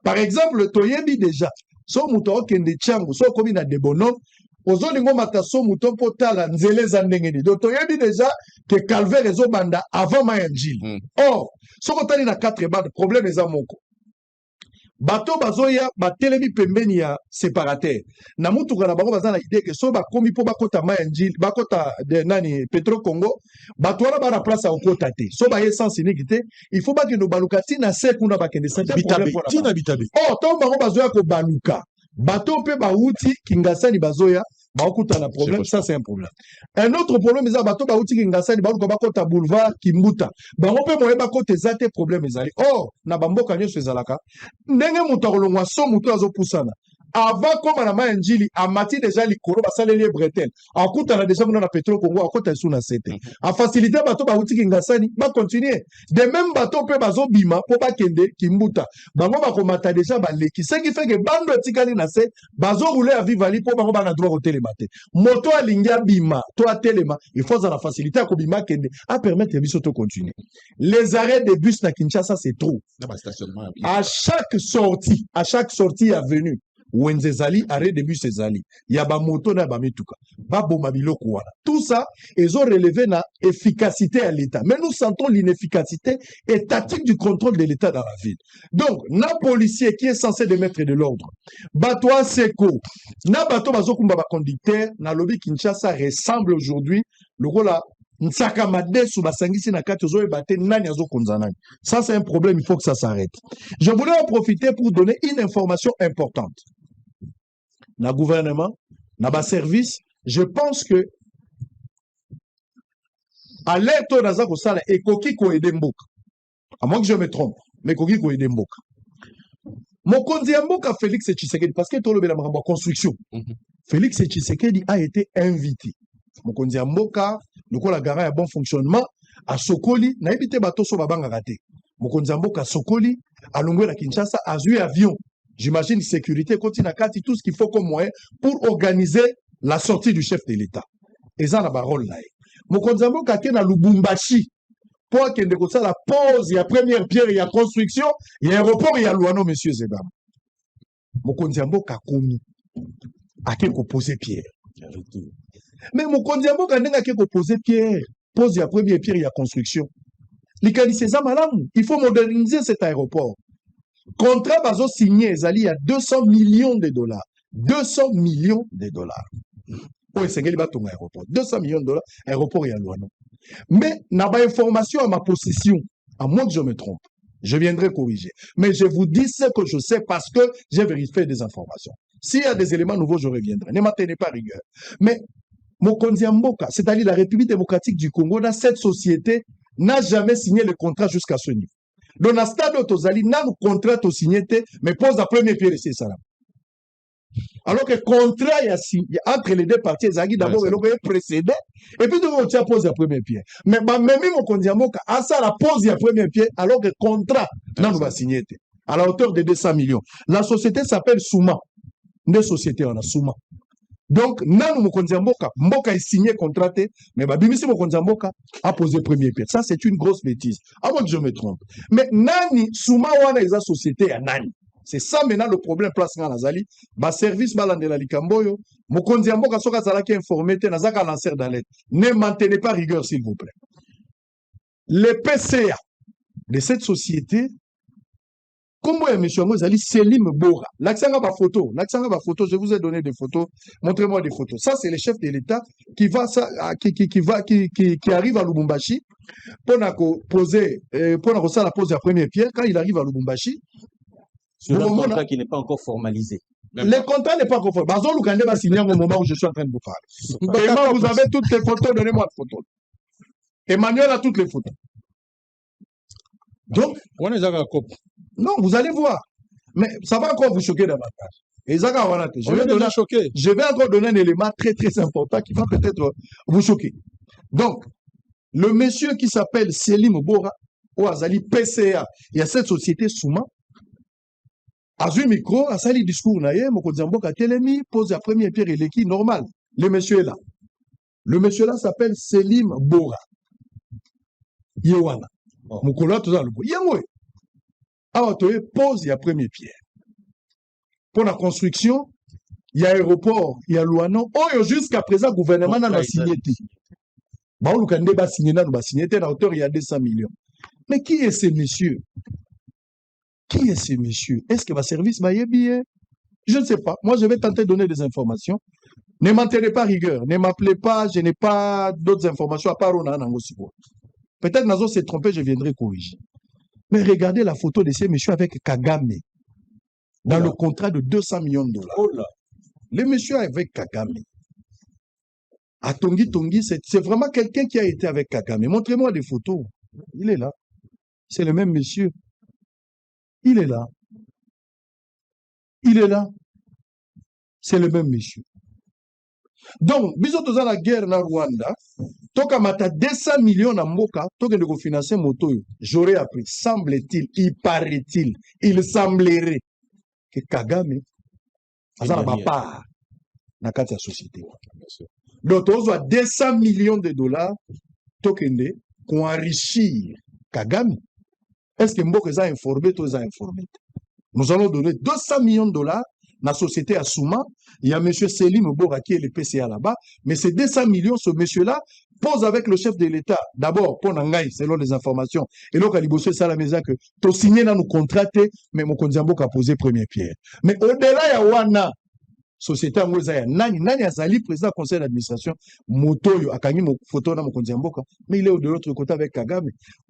Par exemple, toyebi déjà so muto okende changu so komi na debono ozolingo mataso muto mpo tala nzele za ndenge ni donc toyebi déjà que calvaire ezobanda avant mayanjili. Or soko tali na 4 bandes problème eza moko bato bazoya batelemi pembeni ya séparateur na mutuka na bango baza na idée que so bakomi po bakota mayanjili bakota de nani Petro Congo bato wana bana place okota te so ba essence iniquité il faut ba que no baluka tina sekuna bakende c'est un problème pour tina bitabe. Oh to bango bazoya ko baluka bato pe bauti kingasani bazoya baokuta na problème, ça c'est un problème. Un autre problème c'est bato bauti kingasani baluka bakota boulevard Kimbuta bango pe moye bakota zate problème ezali. Oh na bamboka nyoso ezalaka ndenge muto kolongwa so muto azopusana avant comme na mayanjili amati déjà likolo basaleli bretel akuta na déjà mona na Petro Congo akota sous na sete a faciliter bato bauti kingasani ba continuer de même bato pe bazo bima po ba kende Kimbuta bango bakomata déjà baleki ce qui fait que bando etikali na se bazo rouler à vivali po bango bana droit hotel matin moto alingia bima to atelema il faut ça la faciliter ko bima kende a permettre biso to continuer. Les arrêts de bus na Kinshasa c'est trop à chaque sortie à venue Wenzezali, arrêt de bus ezali. Yaba moto na ba mituka. Babo mabiloko wana. Tout ça, ils ont relevé na efficacité à l'État. Mais nous sentons l'inefficacité étatique du contrôle de l'État dans la ville. Donc, na policier qui est censé de mettre de l'ordre. Batoa Seko. Na bato bazokumba ba conducteur. Na lobby Kinshasa ressemble aujourd'hui. Le rôle là. Nsakamade sous basangisi na kati ozo ebate nani azo konzanani. Ça c'est un problème, il faut que ça s'arrête. Je voulais en profiter pour donner une information importante. na gouvernement, na ba service, je pense que à l'air to naza ko sala ekoki ko aider mboka. À moins que je me trompe, mais ekoki ko aider mboka. Mokonzi ya mboka Félix Tshisekedi, parce que tolo bela makambo construction. Félix Tshisekedi a été invité. Mokonzi ya mboka, lokola gara ya bon fonctionnement, à Sokoli, na ebité bato so babanga raté. Mokonzi ya mboka Sokoli, à Longwe la Kinshasa, a eu avion. J'imagine sécurité, continue à Kati, tout ce qu'il faut comme moyen pour organiser la sortie du chef de l'État. Et ça, la parole là. Mokonzi ya mboka ke na Lubumbashi, pour qu'il y ait la pause, il y a première pierre, il y a construction, il y a aéroport, il y a Luano, messieurs et dames. Mokonzi ya mboka komi, a quelque posé pierre. Mais Mokonzi ya mboka ndenga quelque posé pierre, pose il y a première pierre, il y a construction. Il faut moderniser cet aéroport. Contrat bazo signé, il y a 200 millions de dollars. 200 millions de dollars. Oui, c'est quel bateau aéroport. 200 millions de dollars, aéroport et à Luano. Mais, n'a pas information à ma possession, à moins que je me trompe. Je viendrai corriger. Mais je vous dis ce que je sais parce que j'ai vérifié des informations. S'il y a des éléments nouveaux, je reviendrai. Ne m'attendez pas rigueur. Mais, Mokonzi ya mboka, c'est-à-dire la République démocratique du Congo, dans cette société, n'a jamais signé le contrat jusqu'à ce niveau. Donc, dans le stade d'Otozali, n'a le contrat au signé, mais pose la première pierre ici, ça. Alors que le contrat entre les deux parties, d'abord, il a précédé, et puis on tient pose la première pierre. Mais même Mokonzi ya mboka, à ça, la pose la première pierre, alors que le contrat, n'a pas signé, à la hauteur de 200 millions. La société s'appelle Souma. Une société, on a Souma. Donc, Nanu Mokonzi ya mboka, mboka est signé, contraté, mais Bimisi Mokonzi ya mboka a posé premier pierre. Ça, c'est une grosse bêtise. À moins que je me trompe. Mais Nani, Souma wana est la société à Nani. C'est ça maintenant le problème place dans la Zali. Ba service balandela likamboyo, Mokonzi ya mboka soka zala qui informé te nazaka lanceur d'alerte. Ne maintenez pas rigueur s'il vous plaît. Les PCA de cette société, comment est monsieur Mozali Selim Bora? L'accent ba photo, je vous ai donné des photos. Montrez-moi des photos. Ça c'est le chef de l'État qui arrive à Lubumbashi pour poser la pose la première pierre quand il arrive à Lubumbashi. Sur un contrat qui n'est pas encore formalisé. Le contrat n'est pas encore formalisé. Bazon Lukande va signer au moment où je suis en train de vous parler. Et moi, vous avez toutes les photos, donnez-moi les photos. Emmanuel a toutes les photos. Donc, non, vous allez voir. Mais ça va encore vous choquer davantage. Et je vais encore donner un élément très très important qui va peut-être vous choquer. Donc, le monsieur qui s'appelle Selim Bora, ou Azali PCA, il y a cette société Souma, a un micro, a sali discours naïe, Mokonzi ya mboka telemi, pose la première pierre et l'équipe normal. Le monsieur est là. Le monsieur là s'appelle Selim Bora. Yewana. Mokolo tout ça le Yemwe. Awatoye pose la première pierre. Pour la construction, il y a aéroport, il y a Luano. Oh, jusqu'à présent, le gouvernement n'a pas signé. Bah, on a signé, à hauteur, il y a 200 millions. Mais qui est ce monsieur? Qui est ce monsieur? Est-ce que va service va y bien? Je ne sais pas. Moi, je vais tenter de donner des informations. Ne maintenez pas rigueur. Ne m'appelez pas. Je n'ai pas d'autres informations à part Rona Nangosibo. Peut-être Nazo s'est trompé, je viendrai corriger. Mais regardez la photo de ces messieurs avec Kagame. Dans le contrat de 200 millions de dollars. Oh là. Les messieurs avec Kagame. À Tongi Tongi, c'est vraiment quelqu'un qui a été avec Kagame. Montrez-moi des photos. Il est là. C'est le même monsieur. Il est là. Il est là. C'est le même monsieur. Donc, bisous tous à la guerre na Rwanda, toka mata 200 millions na mboka, toka de financer moto. J'aurais appris, semble-t-il, il paraît-il, il semblerait que Kagame a ma part dans la société. Donc, on a 200 millions de dollars, toka pour enrichir Kagame. Est-ce que Mbok les a informés, tous les a informés? Nous allons donner 200 millions de dollars dans la société Assouma. Il y a M. Selim Bora qui est le PCA là-bas. Mais ces 200 millions, ce monsieur-là pose avec le chef de l'État. D'abord, pour Nangaï, selon les informations. Et donc, il bosse ça à la maison que tu as signé dans nos contrats, mais mon Kondiambo a posé première pierre. Mais au-delà, il y a Wana. Société Angozaya, Nani Azali, président du conseil d'administration, Motoyo, Akani, photo dans mon Kondiamboka, mais il est de l'autre côté avec Kagame.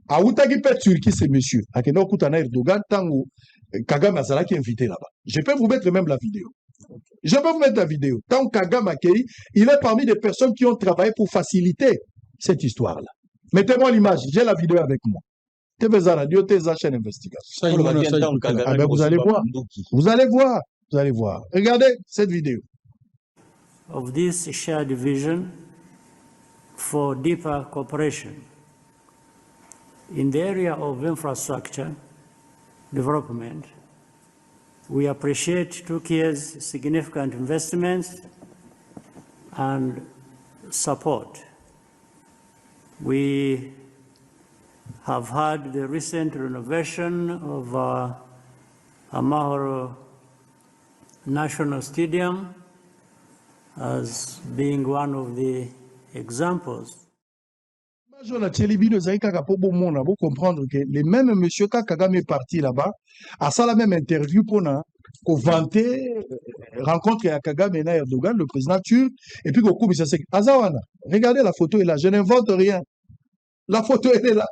A Outagi Pet Turquie, c'est monsieur. A Keno Koutana Erdogan, Tango, Kagame Azala qui est invité là-bas. Je peux vous mettre même la vidéo. Je peux vous mettre la vidéo. Tant Kagame Akei, il est parmi les personnes qui ont travaillé pour faciliter cette histoire-là. Mettez-moi l'image, j'ai la vidéo avec moi. TVZ Radio, TVZ chaîne investigation. Ah ben vous allez voir. Vous allez voir. Vous allez voir. Regardez cette vidéo. Of this shared vision for deeper cooperation in the area of infrastructure development, we appreciate Turkey's significant investments and support. We have had the recent renovation of Amahoro National Stadium as being one of the examples. On a pour comprendre que les mêmes monsieur Kagame est parti là-bas, à ça la même interview pour vanter rencontre à Kagame et Erdogan, le président turc, et puis au Azawana, regardez la photo est là, je n'invente rien. La photo elle est là.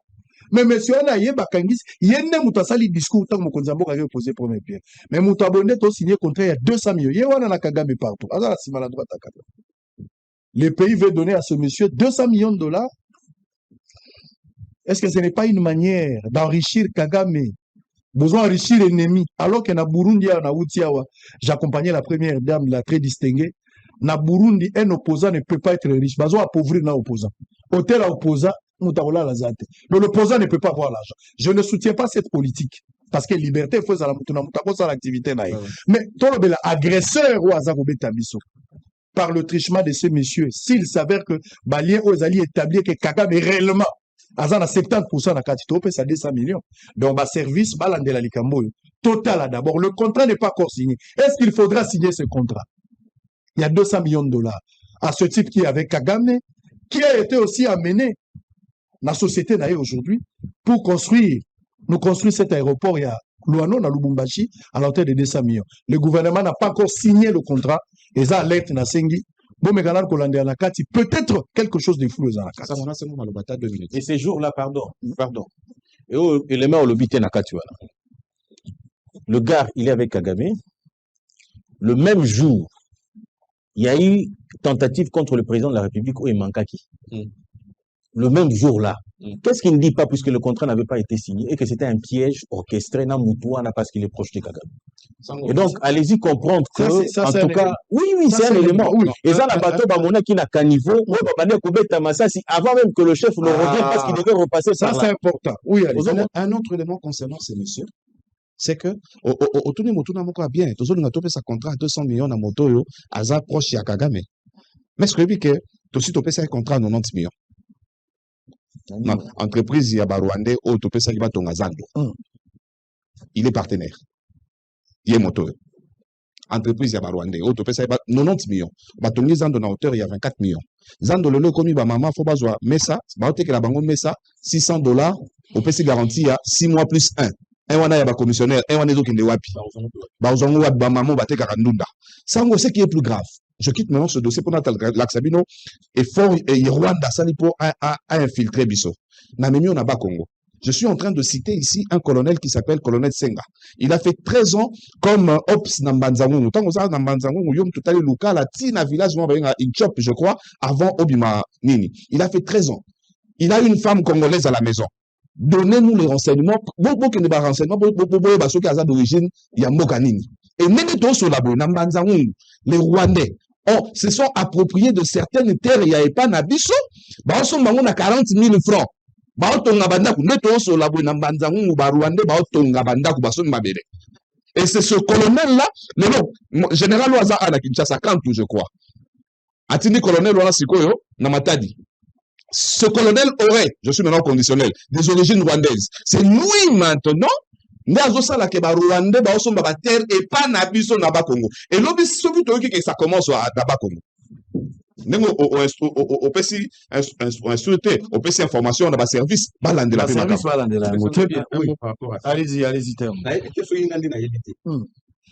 Mais monsieur Anaye Bakangis, il y a un discours tant que Mokonzambo avait posé premier pierre. Mais Moutabonde a signé contrat il y a 200 millions. Il y a un Kagame partout. Azala si maladroit à Kagame. Le pays veut donner à ce monsieur 200 millions de dollars. Est-ce que ce n'est pas une manière d'enrichir Kagame? Besoin d'enrichir l'ennemi. Alors que na Burundi, na Outiawa, j'accompagnais la première dame, la très distinguée. Na Burundi, un opposant ne peut pas être riche. Besoin d'appauvrir un opposant. Hôtel à opposant, l'opposant ne peut pas avoir l'argent. Je ne soutiens pas cette politique. Parce que liberté, il faut que l'activité. Mais, tout le agresseur ou Azaroubetabiso, par le trichement de ces messieurs, s'il s'avère que Balien aux alliés établir que Kagame est réellement à 70% de Katito, ça 200 millions. Donc, service, Balandela Likambo, total d'abord. Le contrat n'est pas encore signé. Est-ce qu'il faudra signer ce contrat? Il y a 200 millions de dollars à ce type qui est avec Kagame, qui a été aussi amené dans la société aujourd'hui pour nous construire cet aéroport. Il y a Luano, dans Lubumbashi, à l'hauteur de 200 millions. Le gouvernement n'a pas encore signé le contrat. Et ça alerte na sengi. Peut-être quelque chose de fou dans la carte. Et ces jours-là, pardon. Et les mains au lobby Nakatu. Le gars, il est avec Kagame. Le même jour, il y a eu tentative contre le président de la République, Mankaki. Le même jour-là. Qu'est-ce qu'il ne dit pas puisque le contrat n'avait pas été signé et que c'était un piège orchestré dans Moutouana parce qu'il est proche de Kagame. Et donc, allez-y comprendre que, en tout cas, oui, c'est un élément. Et ça, la bateau, Bamona qui n'a qu'un niveau, avant même que le chef le revienne parce qu'il devait repasser par là. Ça, c'est important. Oui, un autre élément concernant ces messieurs, c'est que, au tourné Moutouana Moko a bien, tout le monde a topé sa contrat à 200 millions à moto, à za proche à Kagame. Mais ce que je dis que, tout de suite, topé un contrat à 90 millions. Non, entreprise ya Rwandais au topé saliba tonga Zando. Il est partenaire. Il est moteur. Entreprise ya Rwandais au topé saliba 90 millions. Batongi Zando na hauteur il y a 24 millions. Zando le komi ba maman faut bazwa mesa, ba ote que la bango mesa $600 au PC garantie à 6 mois plus 1. Un wana ya ba commissionnaire, un wana ezokende wapi. Ba ozongo wa ba maman ba te karandunda. Sango ce qui est plus grave. Je quitte maintenant ce dossier pour l'Axabino et fort et Rwanda Salipo a infiltré Bisso. Namemi on n'a pas Congo. Je suis en train de citer ici un colonel qui s'appelle colonel Senga. Il a fait 13 ans comme Ops Nambanzangu. Tant que ça Nambanzangu, yom tout à l'heure Luka la Tina village Inchop, je crois, avant Obima Nini. Il a fait 13 ans. Il a une femme congolaise à la maison. Donnez-nous les renseignements. Beaucoup de renseignements pour ceux qui sont d'origine, il y a Mokanini. Et même sur la Nambanzangu, les Rwandais. Se sont appropriés de certaines terres, il n'y avait pas Nabiso, bah, on a 40 000 francs. Bah, on a bandaku, neto sur la boue, Nambanzangu, ou Barouandais, bah, on a bandaku, bah, son mabere. Et c'est ce colonel-là, mais non, général Oaza à la Kinshasa, quand je crois. Atini colonel Oaza Sikoyo, Namatadi. Ce colonel aurait, je suis maintenant conditionnel, des origines rwandaises. C'est lui maintenant. Ndazo sala ke ba Rwanda ba osomba ba terre et pas na biso na ba Congo. Et lobi soki toyoki que ça commence à ba Congo. Nengo au pesi instructé, au pesi information na ba service balandela pe service balandela. Très bien. Oui. Allez-y terme.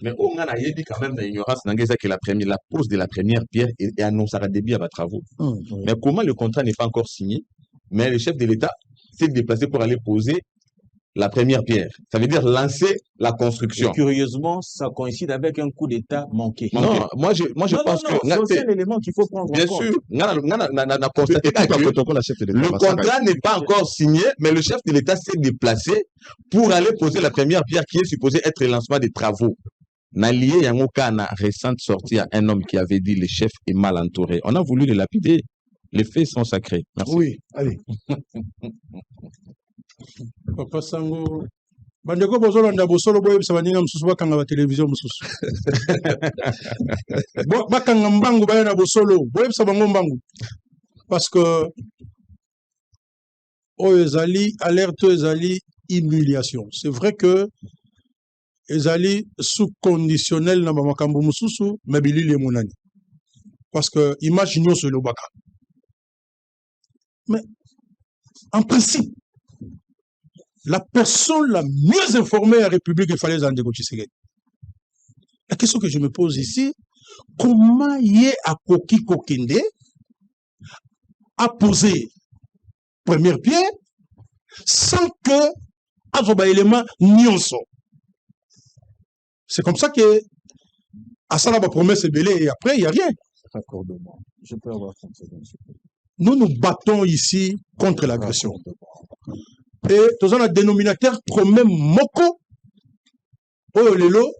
Mais on a dit quand même dans l'ignorance que la pose de la première pierre et annonce à début à vos travaux. Mais comment le contrat n'est pas encore signé, mais le chef de l'État s'est déplacé pour aller poser la première pierre. Ça veut dire lancer la construction. Et curieusement, ça coïncide avec un coup d'État manqué. Non, moi je pense que c'est aussi l'élément qu'il faut prendre bien en compte. sûr, on a constaté que le contrat n'est pas encore signé, mais le chef de l'État s'est déplacé pour aller poser la première pierre qui est supposée être le lancement des travaux. Nalié Yangokana, récente sortie à un homme qui avait dit le chef est mal entouré. On a voulu le lapider. Les faits sont sacrés. Merci. Oui, allez. Papa Sango. Bandeko bozolanda bosolo boyebisa baninga mosusu bakanga ba télévision mosusu. Bakanga mbangu baya na bosolo boyebisa bango mbangu. Parce que ezali alerte ezali humiliation. C'est vrai que ezali sous conditionnel na makambo mosusu mabili le monani. Parce que imaginons ce lobaka. Mais en principe, la personne la mieux informée à la République, il fallait Zandeko Tshisekedi. La question que je me pose ici, comment Yé Akoki Kokinde a posé première pierre sans que Azoba élément nyonso. C'est comme ça que Assala va promesse belé et après il n'y a rien. Raccordement. Je peux avoir 30 secondes. Nous nous battons ici contre l'agression. Et tous un dénominateur promet moko oyo lelo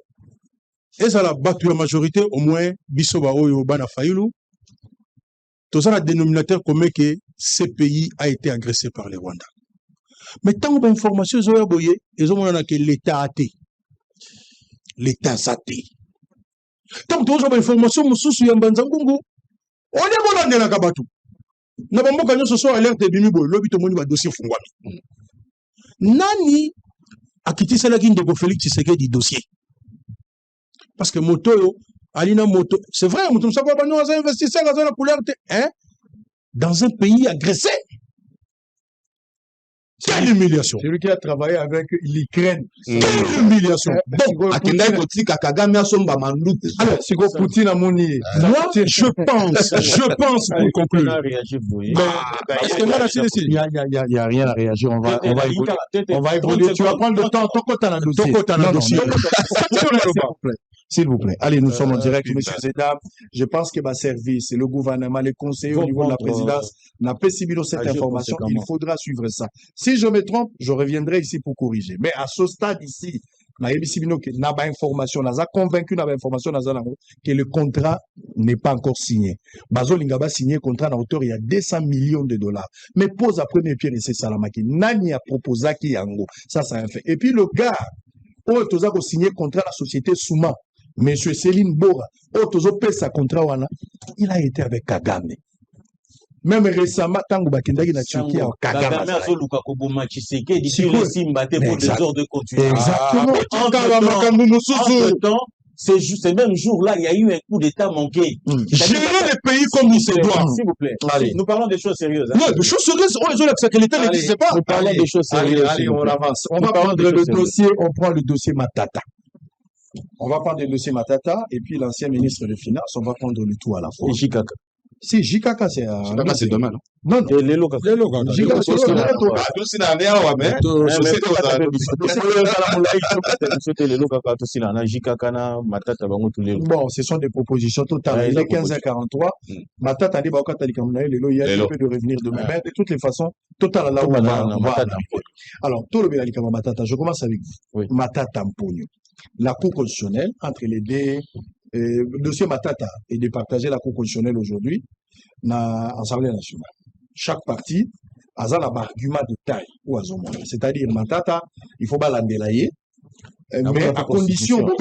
et ça la battu la majorité au moins bisoba oyo bana fayilu tous un dénominateur commun que ce pays a été agressé par les Rwandais. Mais tant que information zoya boye ils ont que l'état a été l'état saté tant que vous information mususu ya mbanza ngungu on est bon dans la kabatu na bamboka nyoso so alerte bimi boy lobi to moni ba dossier fungwami. Nani akitiselaki ndeko Félix Tshisekedi dossier parce que moto yo alina moto c'est vrai moto msako ba no investisseur dans la couleur hein dans un pays agressé. Quelle humiliation. Celui qui a travaillé avec l'Ukraine. Quelle humiliation. Bon, alors, si vous Poutine a moni. Moi, je pense pour conclure. Il n'y a rien à réagir. On va évoluer. Tu vas prendre le temps. Ton dossier. S'il vous plaît. Allez, nous sommes en direct, messieurs et dames. Je pense que ma service, le gouvernement, les conseillers au niveau de la présidence n'a pas suivi cette information. Il faudra suivre ça. Si je me trompe, je reviendrai ici pour corriger. Mais à ce stade ici, n'a pas information, n'a pas convaincu que le contrat n'est pas encore signé. Bazo Lingaba signé contrat à hauteur il y a 200 millions de dollars. Mais pose à premier pierre et c'est Salamaki. Nani a proposé qui yango. Ça a fait. Et puis le gars, Toza a signé contrat à la société Souma. Monsieur Céline Bora, Tozo paie sa contrat wana. Il a été avec Kagame. Même récemment, Tango Bakindagi na Turquie en Kagame. Exactement. C'est même jour-là, il y a eu un coup d'État manqué. Gérer les pays comme il se doit. S'il vous plaît. Allez. Nous parlons des choses sérieuses. Non, des choses sérieuses. L'État n'existe pas. Nous parlons des choses sérieuses. Allez, on avance. On va prendre le dossier. On prend le dossier Matata. On va prendre le dossier Matata et puis l'ancien ministre des Finances. On va prendre le tout à la fois. Et Jikaka. Si, Jikaka, c'est demain, non? Non, non. Les locaux. Jikaka, c'est demain. Bon, ce sont des propositions totales. Il est 15h43. Matata, il y a peu de revenir demain. Mais de toutes les façons, total là où on va. Alors, tout le Matata, je commence avec vous. Matata Mpogno. La Cour constitutionnelle, entre les deux, le dossier Matata est départagé la Cour constitutionnelle aujourd'hui dans l'Assemblée nationale. Chaque parti a un argument de taille ou à zone. C'est-à-dire Matata, il faut pas l'endélayer, mais à condition de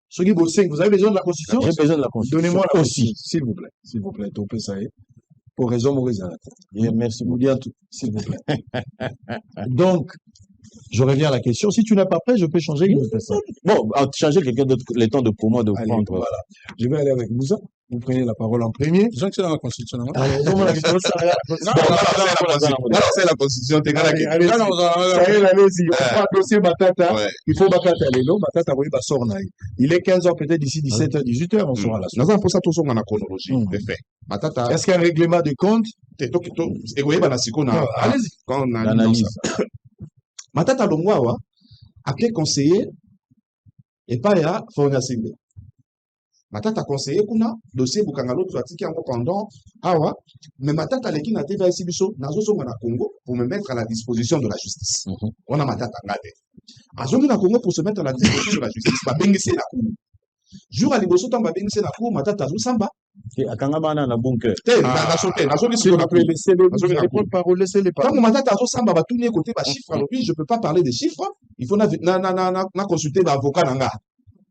ceux qui bossent, vous avez besoin de la Constitution? J'ai besoin de la Constitution. Donnez-moi la aussi, s'il vous plaît. S'il vous plaît, pour raison mauvaise. Merci beaucoup. S'il vous plaît. Donc, je reviens à la question. Si tu n'es pas prêt, je peux changer une personne. Bon, changer quelqu'un d'autre, le temps de pour moi de prendre. Voilà. Je vais aller avec Moussa. Vous prenez la parole en premier. Disons que c'est dans la Constitution. C'est la Constitution. Allez-y. On prend le dossier Matata. Il faut Matata Lelo. Matata, oui, sort. Il est 15h, peut-être d'ici 17h, 18h, on sera là. Nous avons pour ça tout ça dans la chronologie. Matata. Est-ce qu'il y a un règlement de compte? Allez-y. Quand on analyse. Matata Longwawa a quel conseiller et pas ya Fonia Simbe. Matata conseiller kuna dossier Bukangalo Tuatiki en pendant awa mais Matata leki na TV Sibiso nazo songa na Congo pour me mettre à la disposition de la justice. On a Matata ngade. Azongi na Congo pour se mettre à la disposition de la justice. Ba bengisi na Congo. Jour à Liboso tamba bengisi na Congo Matata zo samba. Akanga bana na bunker. Na sauté, na sauté sur la laisser les parole laisser les paroles. Quand Matata zo samba ba tourner côté ba chiffre alors puis je peux pas parler des chiffres, il faut na consulter ba avocat nanga.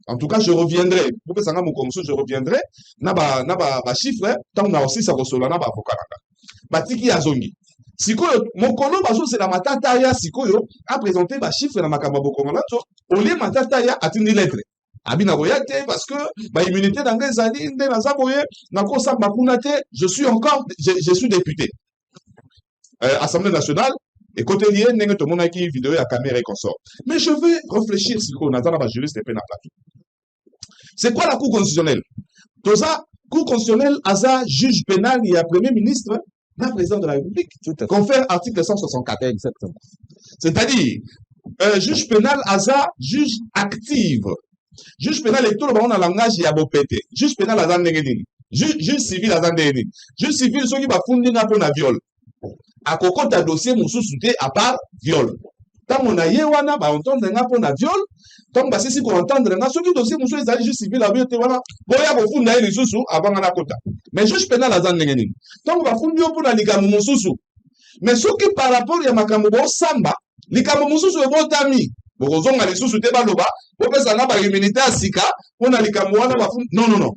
En tout cas, je reviendrai. Pour que ça mon commission, je reviendrai. Na ba chiffre, tant na aussi ça resola na ba avocat nanga. Batiki azongi. Sikoyo mokolo bazo c'est la Matata ya sikoyo a présenté ba chiffre na makamba bokongola to. Olé Matata ya atindi lettre. Abina royate parce que ba immunité d'angé zali nde na zaboye na ko samba kunate, je suis député. Assemblée nationale et côté lié n'enge to monaki vidéo ya caméra et consort. Mais je vais réfléchir sikoyo na zala ba juriste pe na plateau. C'est quoi la Cour constitutionnelle? Toza Cour constitutionnelle aza juge pénal et premier ministre, la président de la République. Confère article 164. Exactement. C'est-à-dire, juge pénal aza juge active. Juge pénal est tout le monde en langage yabopété. Juge pénal aza ndengeni. Juge civil aza ndengeni. Juge civil ceux qui va fonder na pona viol. A kokota dossier mususu te à part viol. Tant on a yewana ba entendre nga pona viol. Tant ba si ko entendre nga ceux qui dossier mususu ezali juge civil a te wana. Boya ko funda ele susu avant na kota. Mais juge pénal aza ndengeni. Tant ba fundi yo pona likambo mususu. Mais ceux qui par rapport ya makambo bo samba, likambo mususu e botami. Bokozonga lisusu te baloba, bopesa na ba immunité à sika, pona likambo wana ba fundi. Non.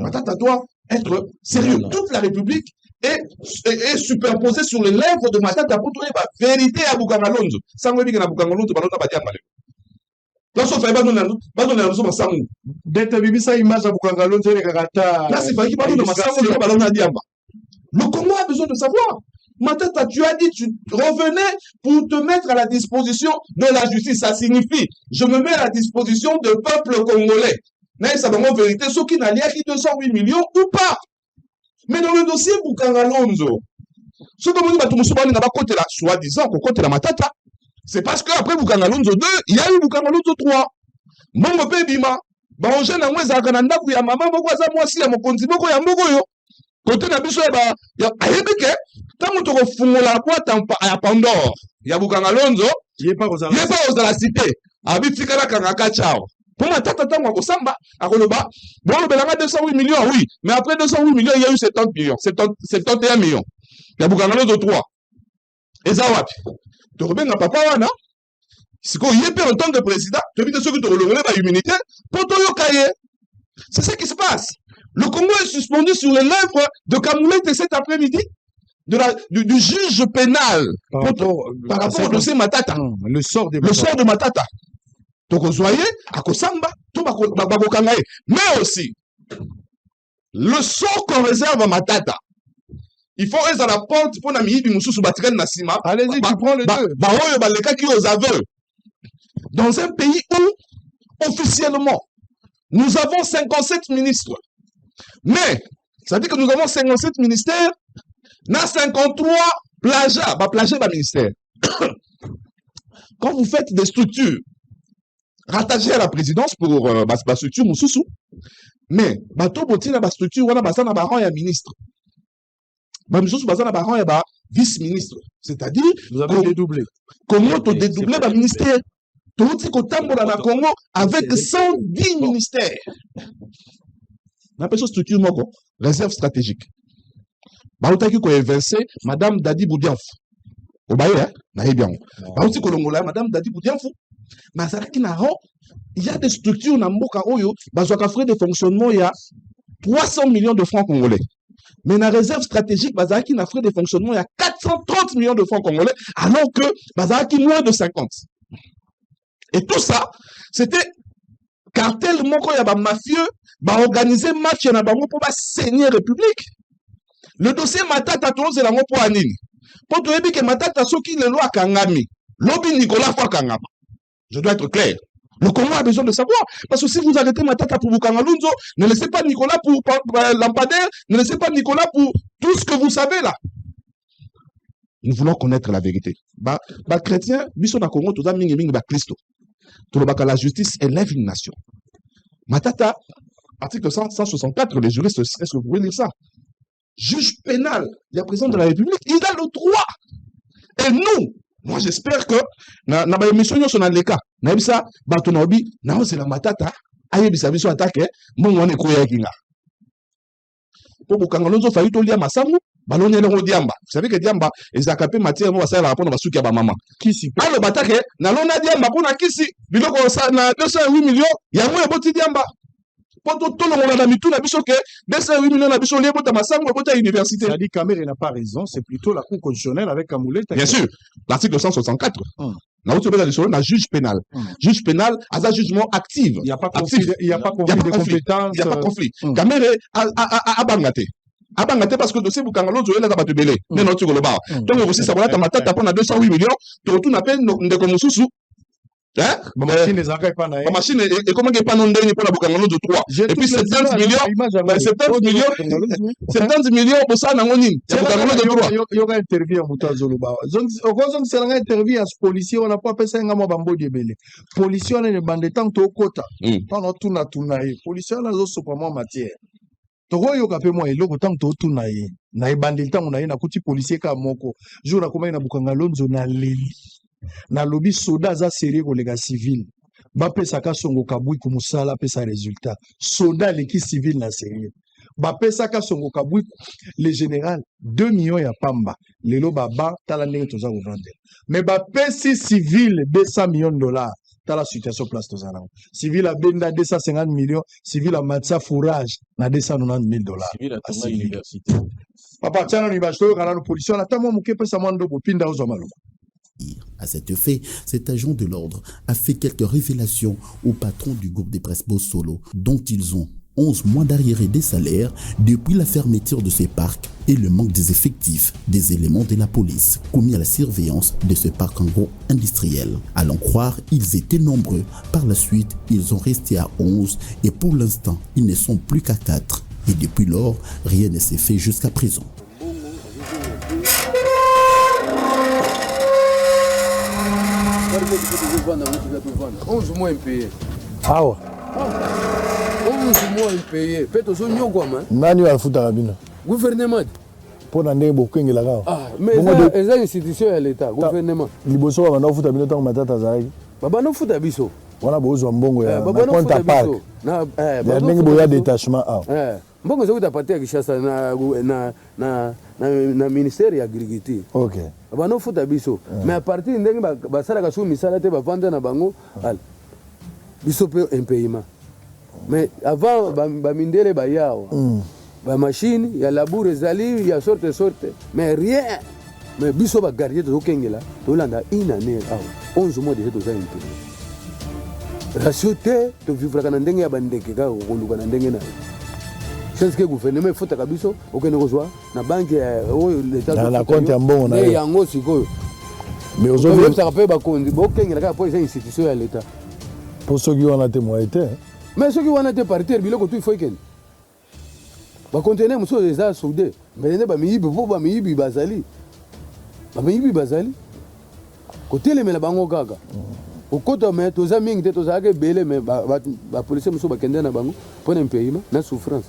Matata doit être sérieux. Toute la République est superposée sur les lèvres de Matata pour trouver la vérité à Bukangalonzo. Sans que na Bukangalonzo balona ba diamale. Là so fait ba donna na so masangu. D'être bibisa image à Bukangalonzo les kata. Là c'est pas qui balona masangu le balona diamba. Le Congo a besoin de savoir. Matata, tu as dit, tu revenais pour te mettre à la disposition de la justice. Ça signifie, je me mets à la disposition du peuple congolais. Mais ça va en vérité, ceux qui n'allaient qui 208 millions ou pas. Mais dans le dossier Bukangalonzo, ce que vous avez soi-disant, qu'on compte la Matata, c'est parce qu'après Bukangalonzo 2, il y a eu Bukangalonzo 3. Mongo pe bima, ba onje na mweza kananda ku ya mama moko za mwasi ya mokonzi moko ya mboko yo. Côté na biso ya ayebike, tango to ko fungola boîte ya Pandore, ya Bukangalonzo, yepa aux la cité, abitika na kangaka chao. Pour Matata tango ko samba, akoloba, bon le belanga 208 millions oui, mais après 208 millions, il y a eu 70 millions, 71 millions. Ya Bukangalonzo 3. Eza wapi? To rebenga papa wana. Siko yepé en tant que président, tu veux ceux qui te relèvent la immunité, pour to yokaye. C'est ce qui se passe. Le Congo est suspendu sur les lèvres de Kamoulete cet après-midi, du juge pénal par rapport au dossier Matata. Le sort de Matata. Donc, vous voyez, à Kosamba, mais aussi, le sort qu'on réserve à Matata. Il faut être à la porte pour n'amener du moussou sous Batikan Nassima. Allez-y, tu prends le deux. Les cas qui aux aveux. Dans un pays où, officiellement, nous avons 57 ministres. Mais, ça veut dire que nous avons 57 ministères, na 53 plagiats, ministère. Quand vous faites des structures rattachées à la présidence pour la structure Moussoussou, mais, bateau botina la structure, on a basana baran et ministre. Moussoussou basana baran et vice-ministre. C'est-à-dire, vous avez dédoublé. Comment tu dédoublé le ministère? Tu dis que Tambola na Congo avec 110 ministères. On appelle ça structure moko, réserve stratégique. Bautaki ko évincé madame Dadi Boudianfou. Obaye hein, na bien. Bauti kolongola madame Dadi Boudianfou. Mazaraki na ro, il y a des structures na mboka oyo, bazwaka frais de fonctionnement il y a 300 millions de francs congolais. Mais na réserve stratégique bazaraki na frais de fonctionnement il y a 430 millions de francs congolais alors que bazaraki moins de 50. Et tout ça, c'était cartel moko ya ba mafieux ba organiser match na bango pour ba saigner république. Le dossier Matata c'est la pour anini. Pour te dire que Matata soki le loi kangami, lobby Nicolas fois kangama. Je dois être clair. Le Congo a besoin de savoir parce que si vous arrêtez Matata pour Bukangalonzo, ne laissez pas Nicolas pour Lampadaire, ne laissez pas Nicolas pour tout ce que vous savez là. Nous voulons connaître la vérité. Bah chrétien, biso na Congo, tout ça mingi mingi ba Christo. Tout le la justice élève une nation. Matata, article 164, les juristes, est-ce que vous pouvez lire ça? Juge pénal, il y a président de la République, il a le droit. Et nous, moi j'espère que na ba émission yo sona leka. Na bisa bato na obi, na c'est la matata, aye bisa biso attaque, mon wane ko ya kinga. Pour Bukangalozo failli to lia masamu, balonye le diamba. Vous savez que diamba les akapé matière mo ça la rapport na basuki ya ba mama. Kisi. Ah le batake na lona diamba pona kisi, biloko ça na 208 millions, ya mo eboti diamba. Poto to lo na mitu na biso ke 208 millions na biso liebo ta masamu ebota université. Ça dit Kamere n'a pas raison, c'est plutôt la cour constitutionnelle avec Kamoulé. Bien sûr, l'article 164. Na autre na juge pénal. Juge pénal à un jugement actif. Il n'y a pas conflit, il y a pas conflit de compétences. Il n'y a pas conflit. Kamere a bangate. A bangate parce que dossier Bukangalo zoé la ba tebele. Mais non tu le ba. Donc aussi ça voilà ta matata pour 208 millions, tu retournes à peine ndeko mususu. Hein? Ma machine les arrête pas na. Ma machine et comment qu'il pas non dernier pour la Bukangalo de 3. Et puis 70 millions, 70 millions pour ça na ngoni. C'est Bukangalo de 3. Yo ga interview à Mutazo ba. Okozo mselanga interview à policier on a pas pesa ngamo bambo debele. Policier on est bande tant to kota. Pendant tuna e. Policier na zo soprement matière. Toko yo kape mo eloko tant to tuna e. Na e bande tant na e na kuti policier ka moko. Jour na koma na Bukangalonzo na leli. Na lobby soda za série kolega civil ba pesa ka songo kabui kumusala pesa résultat soda leki civil na série ba pesa ka songo kabui le général 2 millions ya pamba lelo baba tala ndenge toza ko vendre mais ba pesi civil 200 millions de dollars tala situation place toza na civil a benda 250 millions civil a matsa fourrage na 290 000 dollars civil a université papa tana université kana no police na tamo muke pesa mwando kopinda ozo malo. À cet effet, cet agent de l'ordre a fait quelques révélations au patron du groupe de presse Bossolo, dont ils ont 11 mois d'arriérés des salaires depuis la fermeture de ces parcs et le manque des effectifs des éléments de la police commis à la surveillance de ce parc agro-industriel. À l'en croire, ils étaient nombreux. Par la suite, ils ont resté à 11 et pour l'instant, ils ne sont plus qu'à 4. Et depuis lors, rien ne s'est fait jusqu'à présent. 11 mois impayés. Ah ouais. 11 mois impayés. Peut-être que nous quoi, man. Nani va foutre la bine. Gouvernement. Pour n'en beaucoup de la Ah, mais les institutions à l'État, gouvernement. Liboso va nous foutre la bine tant que matata zai. Baba nous foutre biso. Voilà besoin mbongo ya. Baba nous foutre biso. Na ndenge boya détachement ah. Mbongo zo utapatia Kishasa na ministère ya agriculture. OK. Baba nous foutre biso. Mais à partir ndenge basala ka sou misala te ba vendre na bango al. Biso pe impayement. Mais avant ba mindele ba yawa. Ba machine ya labour ezali ya sorte mais rien. Mais biso ba garder to kengela to landa une année 11 mois déjà to za impayé. Ratio te to vivre kana ndenge ya bandeke ka koluka na ndenge na. Parce que le gouvernement il faut que biso okene kozwa na banque l'état na compte ya mbongo na yango sikoyo. Mais aujourd'hui ça peut ba kondi bo kengela ka po institution ya l'état. Pour ceux qui ont la témoigné. Mais ceux qui ont été partir biloko tout il faut ken. Ba conteneur muso eza soudé. Mais ne ba miyibi bo ba miyibi bazali. Ba miyibi bazali. Côté le mela bango kaka. Au côté mais toza mingi te toza ke belé mais ba police muso ba kende na bango pour un pays na souffrance.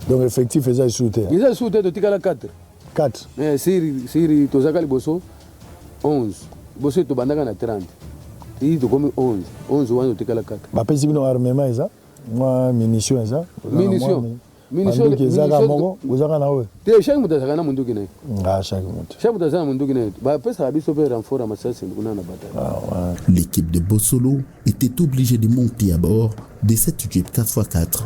Donc effectif eza soudé. Ils ont soudé de tikala 4. 4. Mais siri toza ka liboso 11. Boso to bandaka na 30. Il est comme 11 ans de tikala 4. Ba pesi bino armement eza. Moi munition eza. Munition eza mongo uzaka na we. Te chaque muta zakana munduki na. Ah chaque muta. Chaque muta zakana munduki na. Ba pesa biso pe renfort amasasi nduna na bataille. L'équipe de Bossolo était obligée de monter à bord de cette Jeep 4x4.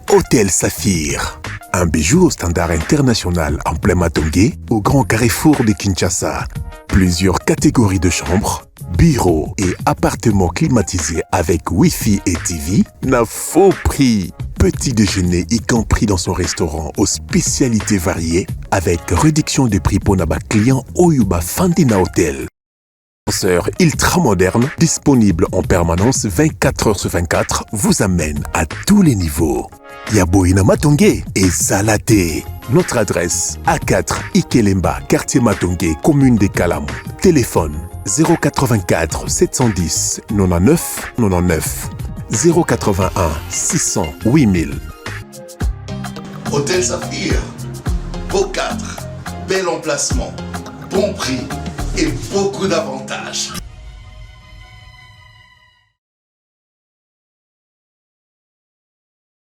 Hôtel Saphir, un bijou au standard international en plein Matongé, au grand carrefour de Kinshasa. Plusieurs catégories de chambres, bureaux et appartements climatisés avec Wi-Fi et TV, n'a faux prix. Petit déjeuner y compris dans son restaurant aux spécialités variées avec réduction des prix pour naba clients Oyuba Fandina Hotel. Ascenseur ultra moderne, disponible en permanence 24 heures sur 24, vous amène à tous les niveaux. Yaboina Matongé et Salaté. Notre adresse A4 Ikelemba, quartier Matongué, commune de Kalamou. Téléphone 084 710 99 99 081 600 8000. Hôtel Saphir, beau cadre, bel emplacement, bon prix et beaucoup d'avantages.